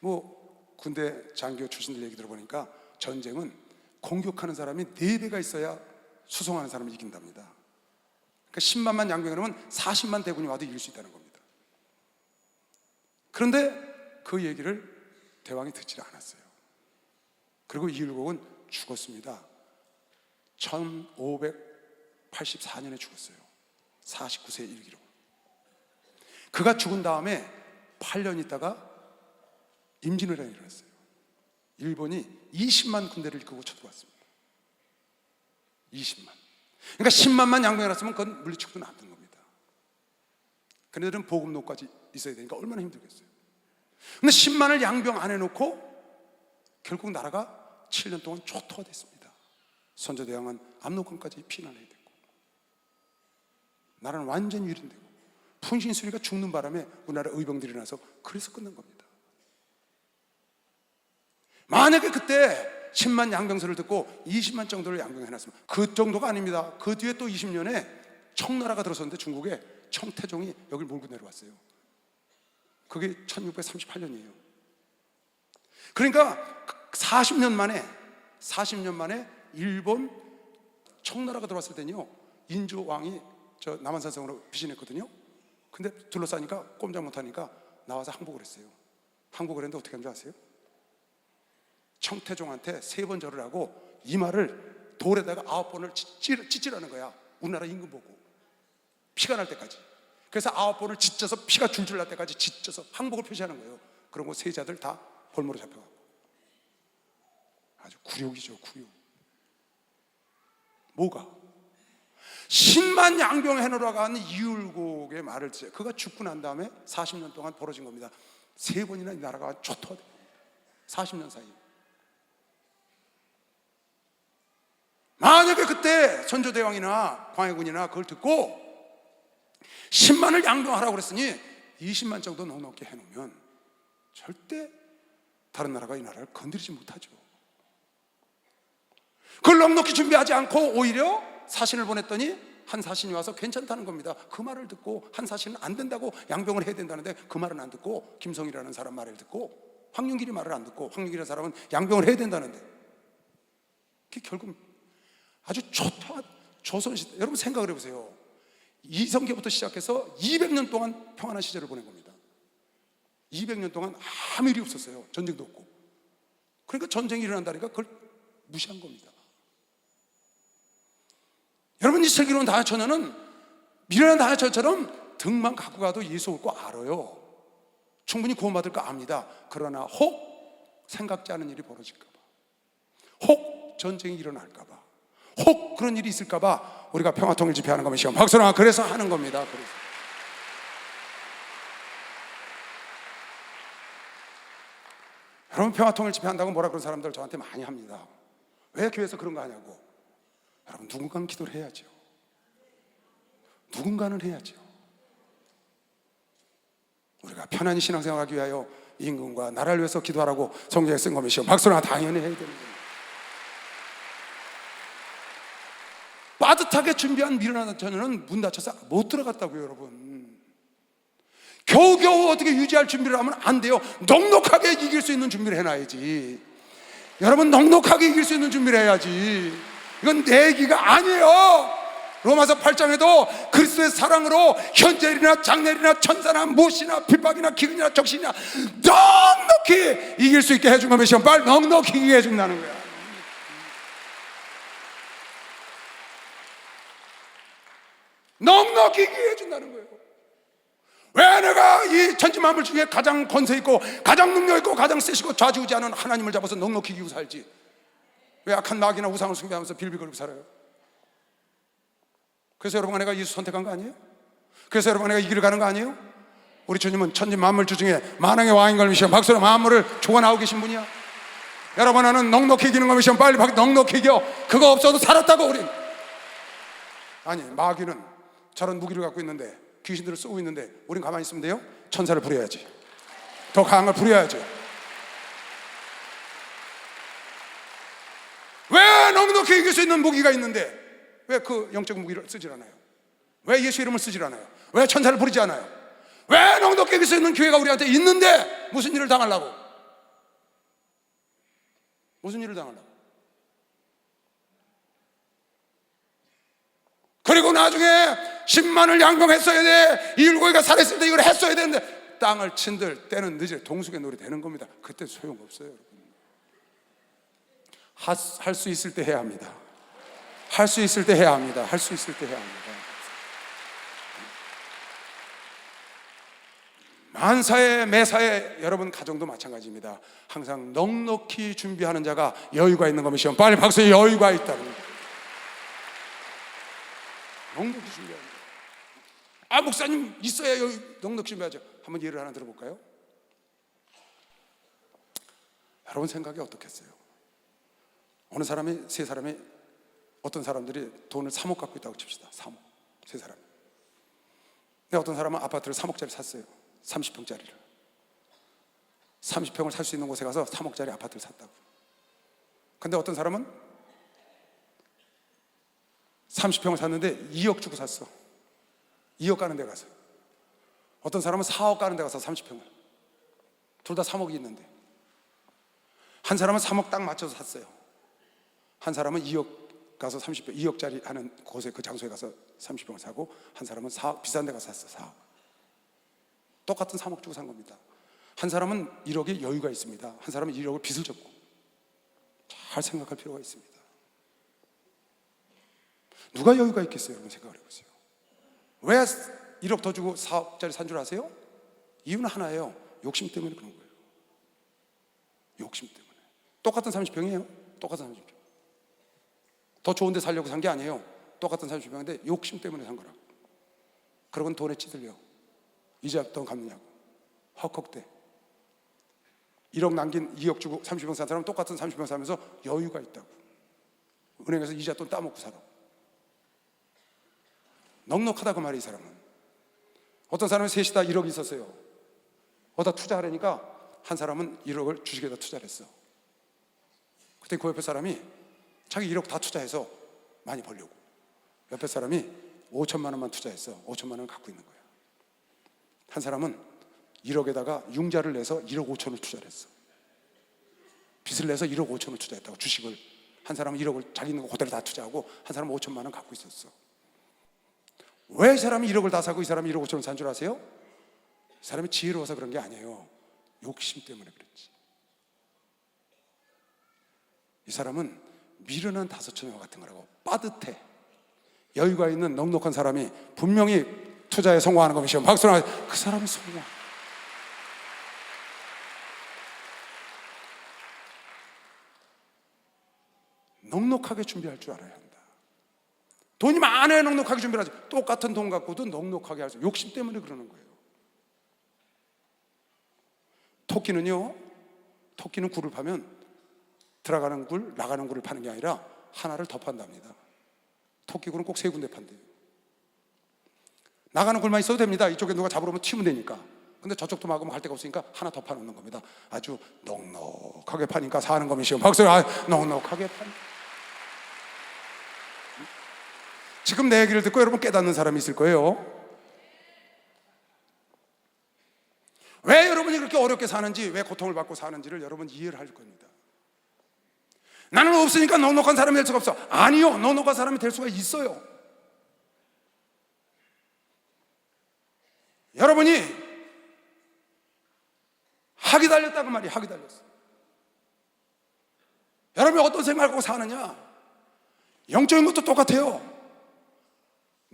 뭐 군대 장교 출신들 얘기 들어보니까 전쟁은 공격하는 사람이 4배가 있어야 수송하는 사람이 이긴답니다. 그러니까 10만만 양병하면 40만 대군이 와도 이길 수 있다는 겁니다. 그런데 그 얘기를 대왕이 듣지 않았어요. 그리고 이율곡은 죽었습니다. 1584년에 죽었어요. 49세 일기로. 그가 죽은 다음에 8년 있다가 임진왜란이 일어났어요. 일본이 20만 군대를 이끌고 쳐들어왔습니다. 20만. 그러니까 10만만 양병해놨으면 그건 물리치고도 남는 겁니다. 그네들은 보급로까지 있어야 되니까 얼마나 힘들겠어요. 근데 10만을 양병 안 해놓고 결국 나라가 7년 동안 초토화 됐습니다. 선조대왕은 압록강까지 피난해야 됐고, 나라는 완전 유린되고, 풍신수리가 죽는 바람에 우리나라 의병들이 나서 그래서 끝난 겁니다. 만약에 그때 10만 양병서를 듣고 20만 정도를 양병해놨으면, 그 정도가 아닙니다. 그 뒤에 또 20년에 청나라가 들어섰는데 중국에 청태종이 여기를 몰고 내려왔어요. 그게 1638년이에요. 그러니까 40년 만에 일본 청나라가 들어왔을 때는요, 인조 왕이 저 남한산성으로 피신했거든요. 근데 둘러싸니까 꼼짝 못하니까 나와서 항복을 했어요. 항복을 했는데 어떻게 하는지 아세요? 청태종한테 3번 절을 하고 이마를 돌에다가 9번을 찢으라는 거야. 우리나라 임금 보고 피가 날 때까지. 그래서 9번을 찢어서 피가 줄줄 날 때까지 찢어서 항복을 표시하는 거예요. 그런 거 세자들 다 볼모로 잡혀가고. 아주 굴욕이죠, 굴욕. 뭐가? 10만 양병 해놓으라고 하는 이율곡의 말을 듣어요. 그가 죽고 난 다음에 40년 동안 벌어진 겁니다. 3번이나 이 나라가 초토화된 겁니다. 40년 사이. 만약에 그때 선조대왕이나 광해군이나 그걸 듣고 10만을 양병하라고 그랬으니 20만 정도 넉넉히 해놓으면 절대 다른 나라가 이 나라를 건드리지 못하죠. 그걸 넉넉히 준비하지 않고 오히려 사신을 보냈더니 한 사신이 와서 괜찮다는 겁니다. 그 말을 듣고 한 사신은 안 된다고 양병을 해야 된다는데 그 말은 안 듣고 김성이라는 사람 말을 듣고 황윤길이 말을 안 듣고, 황윤길이라는 사람은 양병을 해야 된다는데, 그게 결국 아주 초토화 조선시대. 여러분 생각을 해보세요. 이성계부터 시작해서 200년 동안 평안한 시절을 보낸 겁니다. 200년 동안 아무 일이 없었어요. 전쟁도 없고. 그러니까 전쟁이 일어난다니까 그걸 무시한 겁니다. 여러분, 이 슬기로운 다녀처녀는 미련한 다녀처녀처럼 등만 갖고 가도 예수 올 거 알아요. 충분히 구원받을 거 압니다. 그러나 혹 생각지 않은 일이 벌어질까 봐, 혹 전쟁이 일어날까 봐, 혹 그런 일이 있을까 봐 우리가 평화통일 집회하는 겁니다. 박수나 그래서 하는 겁니다. 그래서. 여러분, 평화통일 집회한다고 뭐라 그런 사람들 저한테 많이 합니다. 왜 교회에서 그런 거 하냐고. 여러분, 누군가는 기도를 해야죠. 누군가는 해야죠. 우리가 편안히 신앙생활하기 위하여 임금과 나라를 위해서 기도하라고 성경에 쓴 것이요. 박수나 당연히 해야 되는 겁니다. 빠듯하게 준비한 미련한 자녀는 문 닫혀서 못 들어갔다고요, 여러분. 겨우겨우 어떻게 유지할 준비를 하면 안 돼요. 넉넉하게 이길 수 있는 준비를 해놔야지. 여러분, 넉넉하게 이길 수 있는 준비를 해야지. 이건 내기가 아니에요. 로마서 8장에도 그리스도의 사랑으로 현재일이나 장래일이나 천사나 못이나 핍박이나 기근이나 적신이나 넉넉히 이길 수 있게 해준 것이요. 빨리 넉넉히 이기게 해준다는 거야. 넉넉히 이기게 해준다는 거예요. 왜 내가 이 천지만물 중에 가장 권세 있고 가장 능력 있고 가장 세시고 좌지우지하는 하나님을 잡아서 넉넉히 이기고 살지? 왜 악한 마귀나 우상을 숭배하면서 빌빌거리고 살아요? 그래서 여러분과 내가 예수 선택한 거 아니에요? 그래서 여러분과 내가 이 길을 가는 거 아니에요? 우리 주님은 천지만물주 중에 만왕의 왕인 걸 믿으시고 박수로 만물을 주관하고 계신 분이야. 여러분, 나는 넉넉히 이기는 걸 믿으시면 빨리 넉넉히 이겨. 그거 없어도 살았다고. 우린 아니, 마귀는 저런 무기를 갖고 있는데, 귀신들을 쓰고 있는데 우린 가만히 있으면 돼요? 천사를 부려야지. 더 강한 걸 부려야죠. 왜 넉넉히 이길 수 있는 무기가 있는데 왜 그 영적 무기를 쓰질 않아요? 왜 예수 이름을 쓰질 않아요? 왜 천사를 부르지 않아요? 왜 넉넉히 이길 수 있는 기회가 우리한테 있는데 무슨 일을 당하려고? 무슨 일을 당하려고? 그리고 나중에 10만을 양봉했어야 돼. 이 일곱이가 살았을 때 이걸 했어야 되는데 땅을 친들 때는 늦을 동숙의 놀이 되는 겁니다. 그때 소용없어요, 여러분. 할 수 있을 때 해야 합니다. 할 수 있을 때 해야 합니다. 할 수 있을 때 해야 합니다. 만사에 매사에 여러분 가정도 마찬가지입니다. 항상 넉넉히 준비하는 자가 여유가 있는 것이요. 빨리 박수에 여유가 있다는 거예요. 넉넉히 준비하는 자. 아, 목사님 있어야 여유, 넉넉히 준비하죠. 한번 예를 하나 들어볼까요? 여러분 생각이 어떻겠어요? 어느 사람이, 세 사람이, 어떤 사람들이 돈을 3억 갖고 있다고 칩시다. 3억, 세 사람. 근데 어떤 사람은 아파트를 3억짜리 샀어요. 30평짜리를 30평을 살 수 있는 곳에 가서 3억짜리 아파트를 샀다고. 근데 어떤 사람은 30평을 샀는데 2억 주고 샀어. 2억 가는 데 가서. 어떤 사람은 4억 가는 데 가서 30평을. 둘 다 3억이 있는데 한 사람은 3억 딱 맞춰서 샀어요. 한 사람은 2억 가서 30평, 2억짜리 하는 곳에, 그 장소에 가서 30평을 사고, 한 사람은 4억, 비싼 데 가서 샀어. 4억. 똑같은 3억 주고 산 겁니다. 한 사람은 1억의 여유가 있습니다. 한 사람은 1억을 빚을 졌고. 잘 생각할 필요가 있습니다. 누가 여유가 있겠어요? 여러분 생각을 해보세요. 왜 1억 더 주고 4억짜리 산 줄 아세요? 이유는 하나예요. 욕심 때문에 그런 거예요. 욕심 때문에. 똑같은 30평이에요. 똑같은 30평. 더 좋은 데 살려고 산 게 아니에요. 똑같은 30평인데 욕심 때문에 산 거라고. 그러고는 돈에 찌들려. 이제 돈 갚느냐고 헉헉대. 1억 남긴 2억 주고 30평 산 사람은 똑같은 30평 사면서 여유가 있다고. 은행에서 이자 돈 따먹고 살아. 넉넉하다고 말이에요. 이 사람은. 어떤 사람은 셋이 다 1억이 있었어요. 어디다 투자하려니까 한 사람은 1억을 주식에다 투자를 했어. 그때 그 옆에 사람이 자기 1억 다 투자해서 많이 벌려고. 옆에 사람이 5천만 원만 투자했어. 5천만 원을 갖고 있는 거야. 한 사람은 1억에다가 융자를 내서 1억 5천을 투자를 했어. 빚을 내서 1억 5천을 투자했다고. 주식을. 한 사람은 1억을 자기 있는 거 그대로 다 투자하고, 한 사람은 5천만 원 갖고 있었어. 왜 이 사람이 1억을 다 사고 이 사람이 1억 5천을 산 줄 아세요? 이 사람이 지혜로워서 그런 게 아니에요. 욕심 때문에 그랬지. 이 사람은 미련한 다섯처녀 같은 거라고. 빠듯해. 여유가 있는 넉넉한 사람이 분명히 투자에 성공하는 것이요. 박수로 하세요. 그 사람이 성공. 넉넉하게 준비할 줄 알아야 한다. 돈이 많아야 넉넉하게 준비를 하지. 똑같은 돈 갖고도 넉넉하게 할 수. 욕심 때문에 그러는 거예요. 토끼는요, 토끼는 굴을 파면 들어가는 굴, 나가는 굴을 파는 게 아니라 하나를 더 판답니다. 토끼굴은 꼭 세 군데 판대요. 나가는 굴만 있어도 됩니다. 이쪽에 누가 잡으러 오면 튀면 되니까. 근데 저쪽도 막으면 갈 데가 없으니까 하나 더 파놓는 겁니다. 아주 넉넉하게 파니까 사는 겁이시오. 박수를. 넉넉하게 파. 지금 내 얘기를 듣고 여러분 깨닫는 사람이 있을 거예요. 왜 여러분이 그렇게 어렵게 사는지, 왜 고통을 받고 사는지를 여러분 이해를 할 겁니다. 나는 없으니까 넉넉한 사람이 될 수가 없어. 아니요, 넉넉한 사람이 될 수가 있어요. 여러분이 학이 달렸다고 말이에요. 학이 달렸어. 여러분이 어떤 생각을 하고 사느냐, 영적인 것도 똑같아요.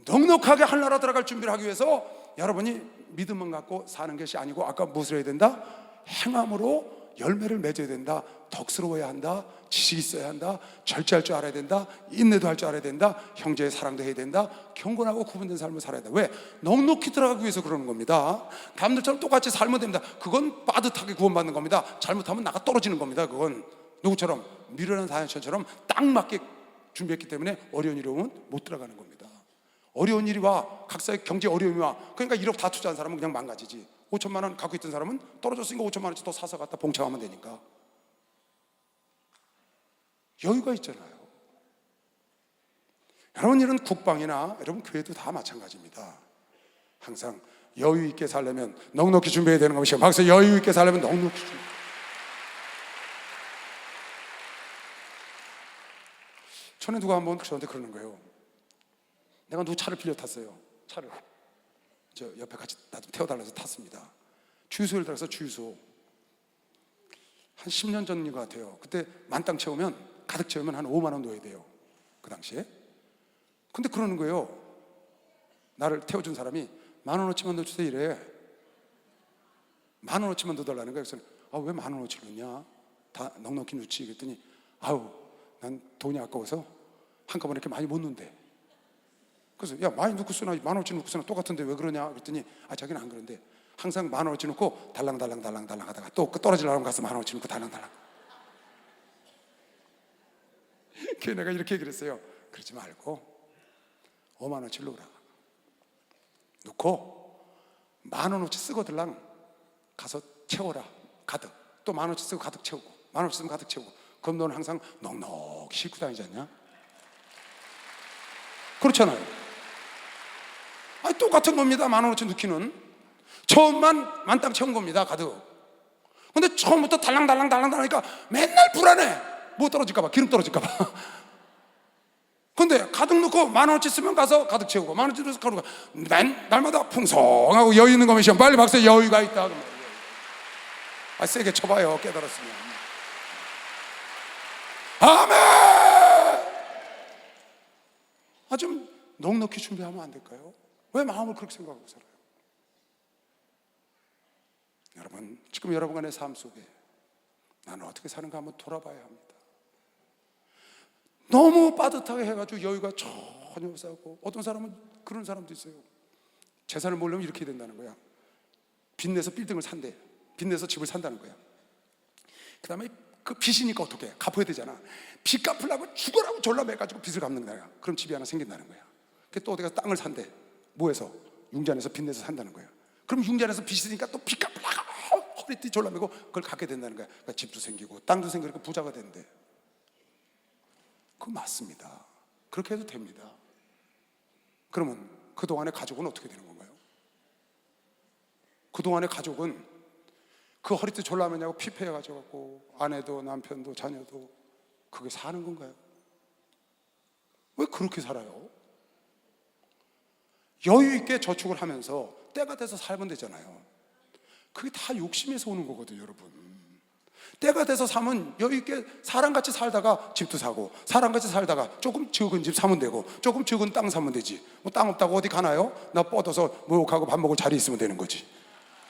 넉넉하게 하늘나라 들어갈 준비를 하기 위해서 여러분이 믿음만 갖고 사는 것이 아니고 아까 무엇을 해야 된다? 행함으로 열매를 맺어야 된다. 덕스러워야 한다. 지식이 있어야 한다. 절제할 줄 알아야 된다. 인내도 할 줄 알아야 된다. 형제의 사랑도 해야 된다. 경건하고 구분된 삶을 살아야 된다. 왜? 넉넉히 들어가기 위해서 그러는 겁니다. 남들처럼 똑같이 살면 됩니다. 그건 빠듯하게 구원받는 겁니다. 잘못하면 나가 떨어지는 겁니다. 그건 누구처럼? 미련한 사연처럼 딱 맞게 준비했기 때문에 어려운 일이 오면 못 들어가는 겁니다. 어려운 일이 와, 각사의 경제 어려움이 와. 그러니까 1억 다 투자한 사람은 그냥 망가지지. 5천만 원 갖고 있던 사람은 떨어졌으니까 5천만 원치 더 사서 갖다 봉착하면 되니까 여유가 있잖아요. 여러분, 이런 국방이나 여러분 교회도 다 마찬가지입니다. 항상 여유 있게 살려면 넉넉히 준비해야 되는 것이고, 막상 여유 있게 살려면 넉넉히 준비. 전에 누가 한번 저한테 그러는 거예요. 내가 누구 차를 빌려 탔어요. 차를 저 옆에 같이 나 좀 태워달라서 탔습니다. 주유소를 들어서 주유소 한 10년 전인 것 같아요. 그때 만땅 채우면, 가득 채우면 한 5만 원 넣어야 돼요, 그 당시에. 근데 그러는 거예요. 나를 태워준 사람이 10,000원어치만 넣어주세요 이래. 10,000원어치만 넣어달라는 거예요. 그래서 왜 10,000원어치를 넣냐, 다 넉넉히 넣지. 그랬더니 난 돈이 아까워서 한꺼번에 이렇게 많이 못 넣는데. 그래서 야, 많이 넣고 쓰나 10,000원어치 넣고 쓰나 똑같은데 왜 그러냐 그랬더니 자기는 안 그런데 항상 10,000원어치 넣고 달랑달랑 하다가 또 떨어지려고 가서 10,000원어치 넣고 달랑달랑. 그래서 내가 이렇게 얘기를 했어요. 그러지 말고 5만원어치 넣으라. 넣고 10,000원어치 쓰고들랑 가서 채워라, 가득. 또 10,000원어치 쓰고 가득 채우고, 10,000원어치 쓰면 가득 채우고. 그럼 너는 항상 넉넉히 싣고 다니지 않냐? 그렇잖아요. 똑같은 겁니다. 10,000원어치 넣기는 처음만 만땅 채운 겁니다, 가득. 근데 처음부터 달랑달랑 하니까 맨날 불안해. 뭐 떨어질까봐, 기름 떨어질까봐. 근데 가득 넣고 10,000원어치 쓰면 가서 가득 채우고, 10,000원어치 넣어서 가득, 날마다 풍성하고 여유 있는 거면 빨리 박수. 여유가 있다. 세게 쳐봐요, 깨달았으면. 아멘. 좀 넉넉히 준비하면 안 될까요? 왜 마음을 그렇게 생각하고 살아요? 여러분, 지금 여러분의 삶 속에 나는 어떻게 사는가 한번 돌아봐야 합니다. 너무 빠듯하게 해가지고 여유가 전혀 없고, 어떤 사람은 그런 사람도 있어요. 재산을 모으려면 이렇게 된다는 거야. 빚내서 빌딩을 산대. 빚내서 집을 산다는 거야. 그 다음에 그 빚이니까 어떻게 해? 갚아야 되잖아. 빚 갚으려고 죽으라고 졸라매가지고 빚을 갚는 거야. 그럼 집이 하나 생긴다는 거야. 또 어디 가서 땅을 산대. 뭐해서? 융자내서 빚내서 산다는 거야. 그럼 융자내서 빚이 있으니까 또 빚 갚으려고 허리띠 졸라매고 그걸 갖게 된다는 거야. 그러니까 집도 생기고 땅도 생기고 부자가 된대. 그거 맞습니다. 그렇게 해도 됩니다. 그러면 그동안의 가족은 어떻게 되는 건가요? 그동안의 가족은 그 허리띠 졸라매냐고 피폐해가지고 아내도 남편도 자녀도 그게 사는 건가요? 왜 그렇게 살아요? 여유 있게 저축을 하면서 때가 돼서 살면 되잖아요. 그게 다 욕심에서 오는 거거든요, 여러분. 때가 돼서 사면 여유 있게 사람같이 살다가 집도 사고, 사람같이 살다가 조금 적은 집 사면 되고, 조금 적은 땅 사면 되지. 뭐 땅 없다고 어디 가나요? 나 뻗어서 목욕하고 밥 먹을 자리 있으면 되는 거지.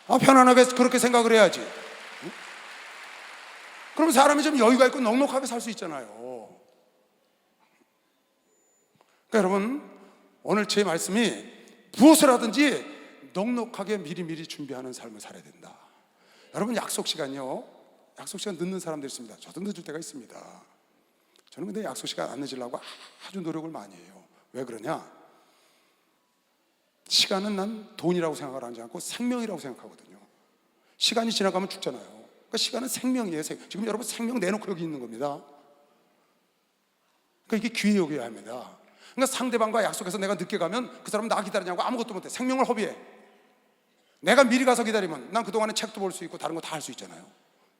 편안하게 그렇게 생각을 해야지. 응? 그러면 사람이 좀 여유가 있고 넉넉하게 살 수 있잖아요. 그러니까 여러분, 오늘 제 말씀이 무엇을 하든지 넉넉하게 미리미리 준비하는 삶을 살아야 된다. 여러분, 약속 시간요, 약속 시간 늦는 사람들 있습니다. 저도 늦을 때가 있습니다. 저는 근데 약속 시간 안 늦으려고 아주 노력을 많이 해요. 왜 그러냐? 시간은 난 돈이라고 생각을 하지 않고 생명이라고 생각하거든요. 시간이 지나가면 죽잖아요. 그러니까 시간은 생명이에요. 지금 여러분 생명 내놓고 여기 있는 겁니다. 그러니까 이게 귀히 여겨야 합니다. 그러니까 상대방과 약속해서 내가 늦게 가면 그 사람은 나 기다리냐고 아무것도 못해. 생명을 허비해. 내가 미리 가서 기다리면 난 그동안에 책도 볼 수 있고 다른 거 다 할 수 있잖아요.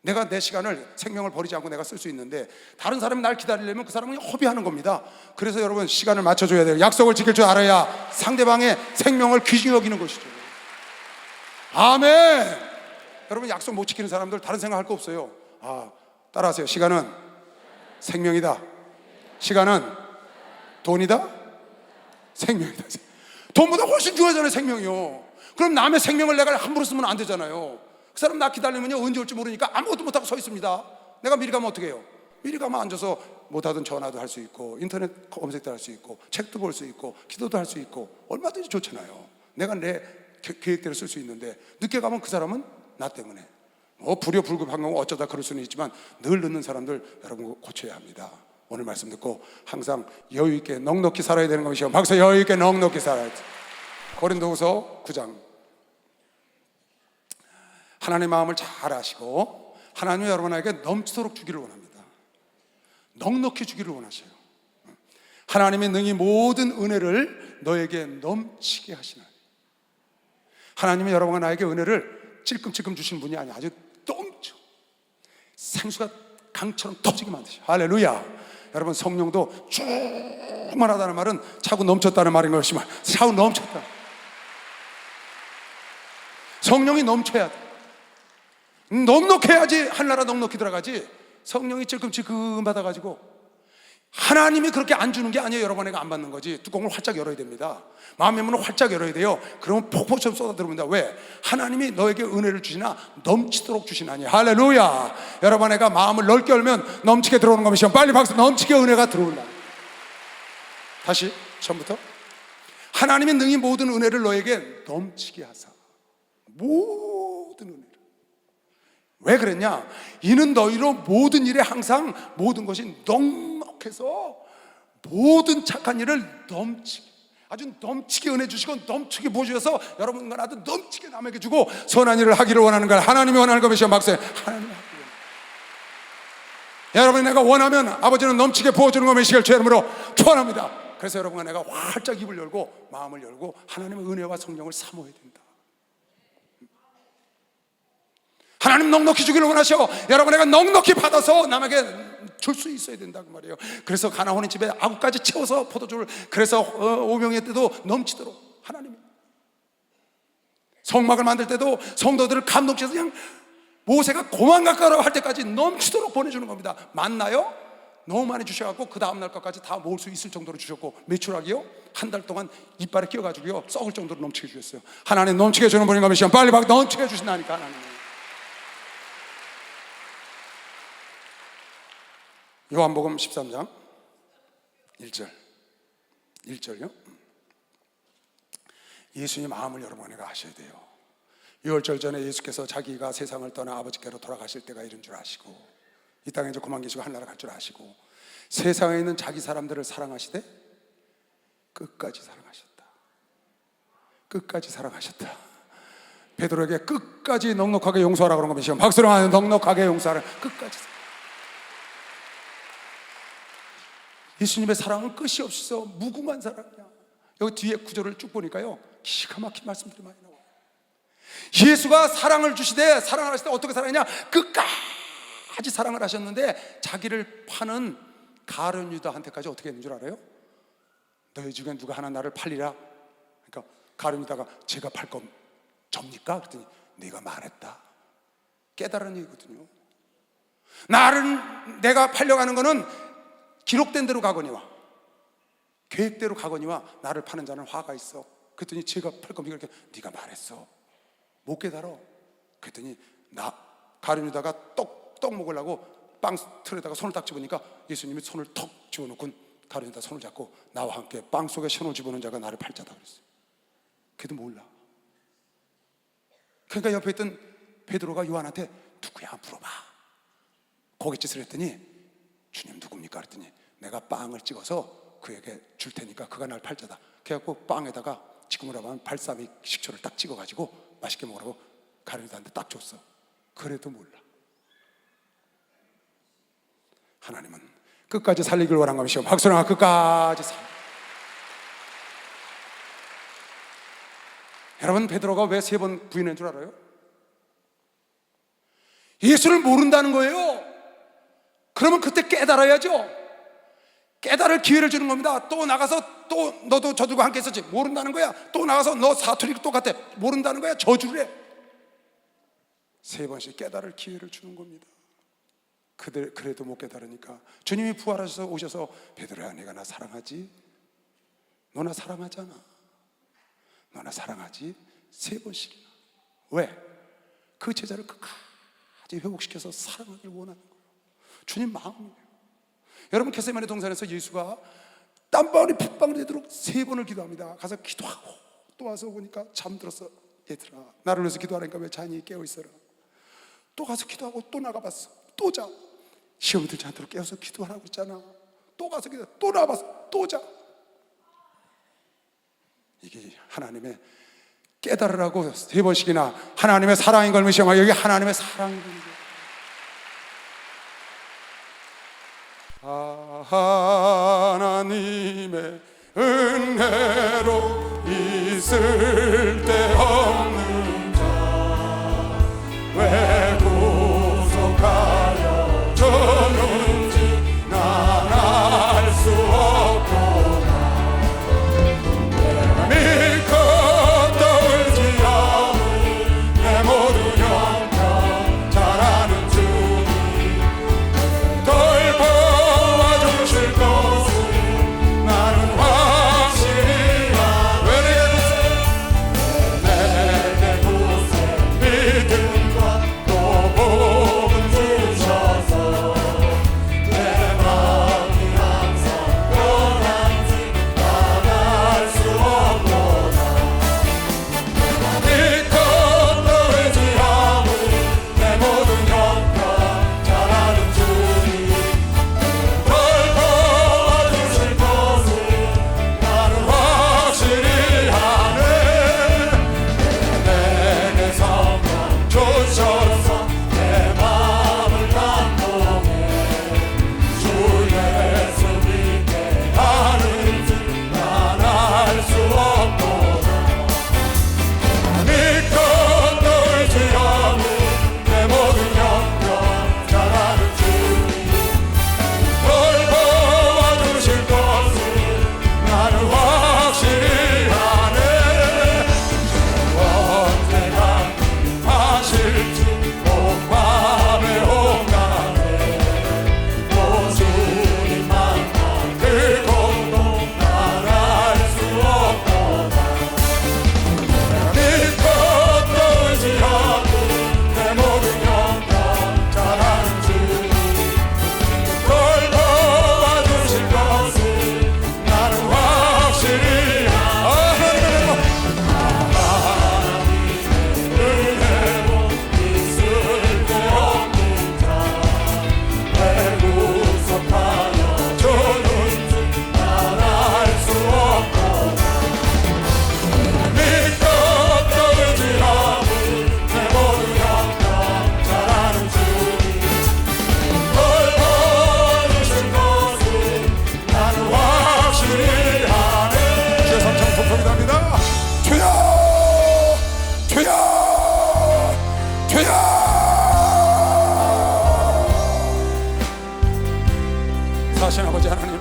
내가 내 시간을, 생명을 버리지 않고 내가 쓸 수 있는데, 다른 사람이 날 기다리려면 그 사람은 허비하는 겁니다. 그래서 여러분, 시간을 맞춰줘야 돼요. 약속을 지킬 줄 알아야 상대방의 생명을 귀중히 여기는 것이죠. 아멘. 여러분, 약속 못 지키는 사람들 다른 생각할 거 없어요. 따라하세요. 시간은 생명이다. 시간은 돈이다. 생명이다. 돈보다 훨씬 중요하잖아요, 생명이요. 그럼 남의 생명을 내가 함부로 쓰면 안 되잖아요. 그 사람 나 기다리면요 언제 올지 모르니까 아무것도 못하고 서 있습니다. 내가 미리 가면 어떻게 해요? 미리 가면 앉아서 못하던 전화도 할 수 있고 인터넷 검색도 할 수 있고 책도 볼 수 있고 기도도 할 수 있고 얼마든지 좋잖아요. 내가 내 계획대로 쓸 수 있는데 늦게 가면 그 사람은 나 때문에 불효불급한 거 어쩌다 그럴 수는 있지만 늘 늦는 사람들 여러분 고쳐야 합니다. 오늘 말씀 듣고 항상 여유 있게 넉넉히 살아야 되는 것이요. 박수. 여유 있게 넉넉히 살아야지. 고린도후서 9장. 하나님의 마음을 잘 아시고 하나님이 여러분에게 넘치도록 주기를 원합니다. 넉넉히 주기를 원하셔요. 하나님의 능히 모든 은혜를 너에게 넘치게 하시나니. 하나님이 여러분과 나에게 은혜를 찔끔찔끔 주시는 분이 아니야. 아주 넘쳐 생수가 강처럼 터지게 만드셔. 할렐루야. 여러분 성령도 충만하다는 말은 차고 넘쳤다는 말인 것이지만 차고 넘쳤다. 성령이 넘쳐야 돼. 넉넉해야지 하늘나라 넉넉히 들어가지. 성령이 찔끔찔끔 받아가지고 하나님이 그렇게 안 주는 게 아니에요. 여러분에게 안 받는 거지. 뚜껑을 활짝 열어야 됩니다. 마음의 문을 활짝 열어야 돼요. 그러면 폭포처럼 쏟아 들어옵니다. 왜? 하나님이 너에게 은혜를 주시나 넘치도록 주시나니. 할렐루야. 여러분에게 마음을 넓게 열면 넘치게 들어오는 것이요. 빨리 박수. 넘치게 은혜가 들어온다. 다시 처음부터. 하나님이 능히 모든 은혜를 너에게 넘치게 하사. 모든 은혜를. 왜 그랬냐? 이는 너희로 모든 일에 항상 모든 것이 넉넉해서 모든 착한 일을 넘치게, 아주 넘치게 은혜 주시고 넘치게 보여주셔서 여러분과 나도 넘치게 남에게 주고 선한 일을 하기를 원하는 거야. 하나님이 원하는 것이요. 막세 하나님이 하기를. 여러분이 내가 원하면 아버지는 넘치게 부어주는 것을 시길 주 이름으로 축원합니다. 그래서 여러분과 내가 활짝 입을 열고 마음을 열고 하나님의 은혜와 성령을 사모해야 된다. 하나님 넉넉히 주기를 원하셔. 여러분 내가 넉넉히 받아서 남에게 줄 수 있어야 된다고 말이에요. 그래서 가나혼의 집에 아구까지 채워서 포도주를, 그래서 오병이어 때도 넘치도록 하나님이 성막을 만들 때도 성도들을 감동시켜서 그냥 모세가 고만 가까라 할 때까지 넘치도록 보내주는 겁니다. 맞나요? 너무 많이 주셔갖고 그 다음날 것까지 다 모을 수 있을 정도로 주셨고, 매출하기요 한 달 동안 이빨에 끼어가지고요 썩을 정도로 넘치게 주셨어요. 하나님 넘치게 주는 분인 것이면 빨리 막 넘치게 주신다니까. 하나님 요한복음 13장 1절요. 예수님 마음을 여러분에게 아셔야 돼요. 6월절 전에 예수께서 자기가 세상을 떠나 아버지께로 돌아가실 때가 이른 줄 아시고, 이 땅에 이제 그만 계시고 하늘나라 갈 줄 아시고, 세상에 있는 자기 사람들을 사랑하시되 끝까지 사랑하셨다. 끝까지 사랑하셨다. 베드로에게 끝까지 넉넉하게 용서하라 그런 겁니다. 박수로 하는 넉넉하게 용서하라. 끝까지. 예수님의 사랑은 끝이 없어서 무궁한 사랑이야. 여기 뒤에 구절을 쭉 보니까요 기가 막힌 말씀들이 많이 나와요. 예수가 사랑을 주시되, 사랑을 하실 때 어떻게 사랑했냐? 끝까지 사랑을 하셨는데 자기를 파는 가룟 유다한테까지 어떻게 했는 줄 알아요? 너희 중에 누가 하나 나를 팔리라. 그러니까 가룟 유다가 제가 팔 건 접니까? 그랬더니 네가 말했다. 깨달은 얘기거든요. 내가 팔려가는 거는 기록된 대로 가거니와 계획대로 가거니와 나를 파는 자는 화가 있어. 그랬더니 제가 팔 겁니까? 이렇게 네가 말했어. 못 깨달아. 그랬더니 가룟 유다가 떡 먹으려고 빵 틀에다가 손을 딱 집으니까 예수님이 손을 턱 집어놓고 가룟 유다 손을 잡고 나와 함께 빵 속에 손을 집어넣은 자가 나를 팔자다 그랬어요. 걔도 몰라. 그러니까 옆에 있던 베드로가 요한한테 누구야 물어봐. 고깃짓을 했더니 주님 누굽니까? 그랬더니 내가 빵을 찍어서 그에게 줄 테니까 그가 날 팔자다. 그래갖고 빵에다가 지금으로 하면 발사믹 식초를 딱 찍어가지고 맛있게 먹으라고 가룟 유다한테 딱 줬어. 그래도 몰라. 하나님은 끝까지 살리길 원한 것이요. 박수랑 끝까지 살려. 여러분 베드로가 왜 3번 부인한 줄 알아요? 예수를 모른다는 거예요. 그러면 그때 깨달아야죠. 깨달을 기회를 주는 겁니다. 또 나가서 또 너도 저들과 함께 있었지. 모른다는 거야. 또 나가서 너 사투리 똑같아. 모른다는 거야. 저주를 해. 3번씩 깨달을 기회를 주는 겁니다. 그래도 못 깨달으니까 주님이 부활하셔서 오셔서 베드로야 내가 나 사랑하지? 너 나 사랑하잖아. 너 나 사랑하지? 3번씩이나. 왜? 그 제자를 끝까지 회복시켜서 사랑하기를 원하는 거예요. 주님 마음이에요. 여러분, 겟세마네 동산에서 예수가 땀방울이 핏방울이 되도록 3번을 기도합니다. 가서 기도하고 또 와서 보니까 잠들었어. 얘들아, 나를 위해서 기도하라니까 왜 자니 깨어있어라. 또 가서 기도하고 또 나가봤어. 또 자. 시험이 들지 않도록 깨어서 기도하라고 그랬잖아. 또 가서 기도, 또 나가봤어. 또 자. 이게 하나님의 깨달으라고 3번씩이나 하나님의 사랑인 걸 시험하. 여기 하나님의 사랑인 겁니다. 하나님의 은혜로 있을 데 없는 자 왜 구속하여 줬는지 난 알 수 없구나. 내가 믿고 떠올지 않은 내 모든 형편 잘 아는 주님 돌보아 주실 것을 나는 확실히 왜 내게 구세 믿음과 또 복음 주셔서 내 마음이 항상 변한지 나갈 수 없구나. 믿고 떠올지 않은 내 모든 형편 잘 아는 주님 돌보아 주실 것을 나는 확실히 아네. 내게 성령 주셔서 내 마음을 감동해 주 예수 믿게 하는지 난 알 수 없구나. 믿고 떠올지 않은 내 모든 형편 잘 아는 주님 돌보아 주실 것을 나는 확실히 아네. 언제가 하실지 옥밤에 옥간에 또 주님만만 그 공동 난 알 수 없구나. 믿고 떠올지 않은 내 모든 형편 잘 아는 주님 돌보아 주실 것을 나는 확실히 하나님의 은혜로 있을 데 없는 자 왜 구속하여 줬는지 난 알 수 없구나. 믿고 떠올지 않은 내 모든 형편 잘 아는 주님 돌보아 주실 것을 나는 확실히 아네. 주의 삼창 폭풍이답니다. 주여 주여 주여. 사신 아버지 하나님,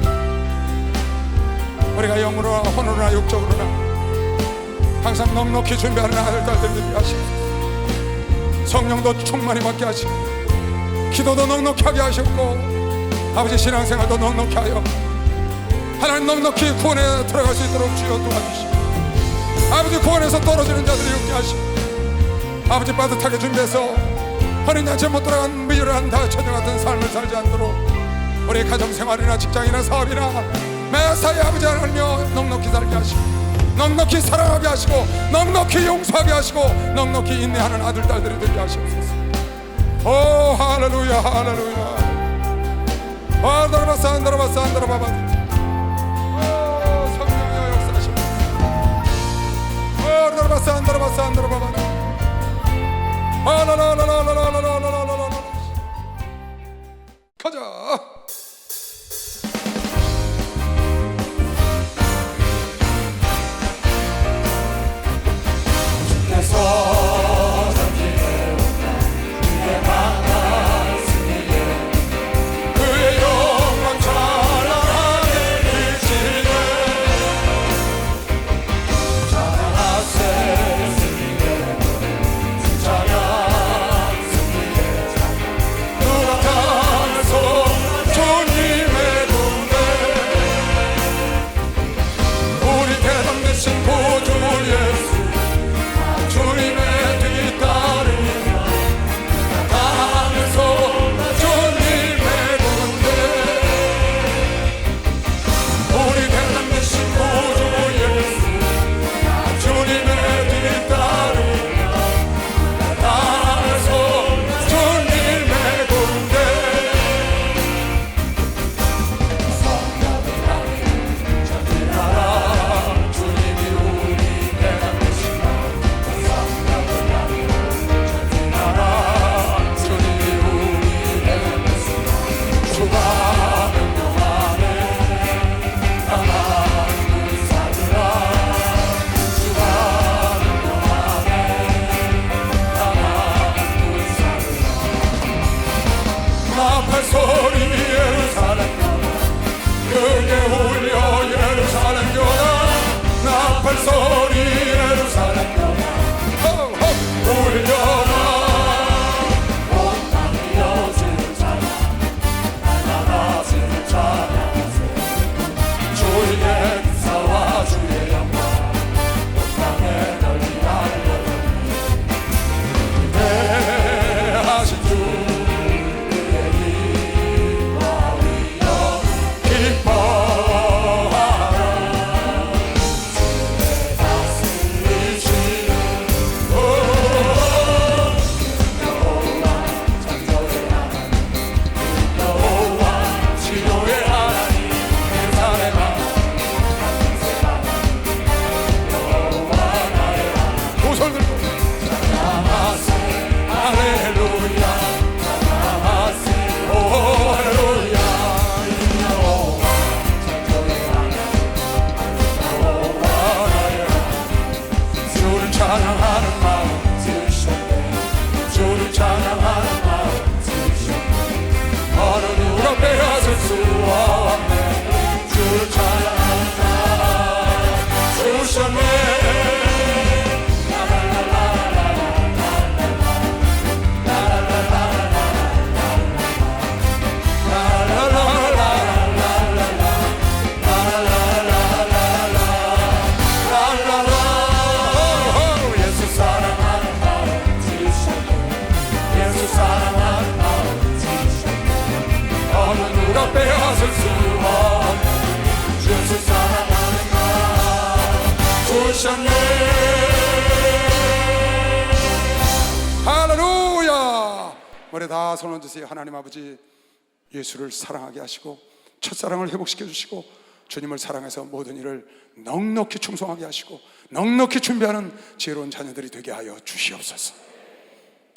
우리가 영으로나 혼으로나 육적으로나 항상 넉넉히 준비하는 아들 딸들 되게 하시고 성령도 충만히 받게 하시고 기도도 넉넉히 하게 하셨고 아버지 신앙생활도 넉넉히 하여 하나님 넉넉히 구원에 들어갈 수 있도록 주여 도와주시고 아버지 구원에서 떨어지는 자들이 없게 하시고 아버지 빠듯하게 준비해서 혼인잔치 못 들어간 미련한 다 처녀 같은 삶을 살지 않도록 우리 가정생활이나 직장이나 사업이나 매사에 아버지 하나님여 넉넉히 살게 하시고 넉넉히 사랑하게 하시고 넉넉히 용서하게 하시고 넉넉히 인내하는 아들 딸들이 되게 하시옵소서. 오 할렐루야 할렐루야. 안드라바사 안드라바사 안드라바바. 오 성령이여 역사하시옵소서. 안드라바사 안드라바사 안드라바바. 라라라라라라라라라라라. 가자. 그의 영광 찬란하게 비치네. 찬양하세 주님의 할렐루야 오 할렐루야 주를 찬양하는 마음 주를 찬양하는 마음 어느 누가 빼앗을 수 없네 주를 찬양하는 마음 주셨네 빼앗을 수 없네 예수 사랑하는 마음 주셨네 할렐루야 머리 다 손 얹으세요. 하나님 아버지 예수를 사랑하게 하시고 첫사랑을 회복시켜 주시고 주님을 사랑해서 모든 일을 넉넉히 충성하게 하시고 넉넉히 준비하는 지혜로운 자녀들이 되게 하여 주시옵소서.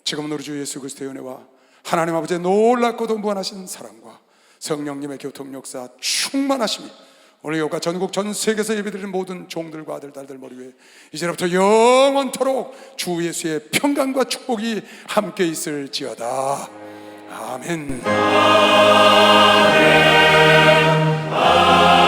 지금은 우리 주 예수 그리스도의 은혜와 하나님 아버지의 놀랍고도 무한하신 사랑과 성령님의 교통 역사 충만하심이 오늘 여가 전국 전 세계에서 예배드리는 모든 종들과 아들 딸들 머리 위에 이제부터 영원토록 주 예수의 평강과 축복이 함께 있을지어다. 아멘. 아멘. 아멘.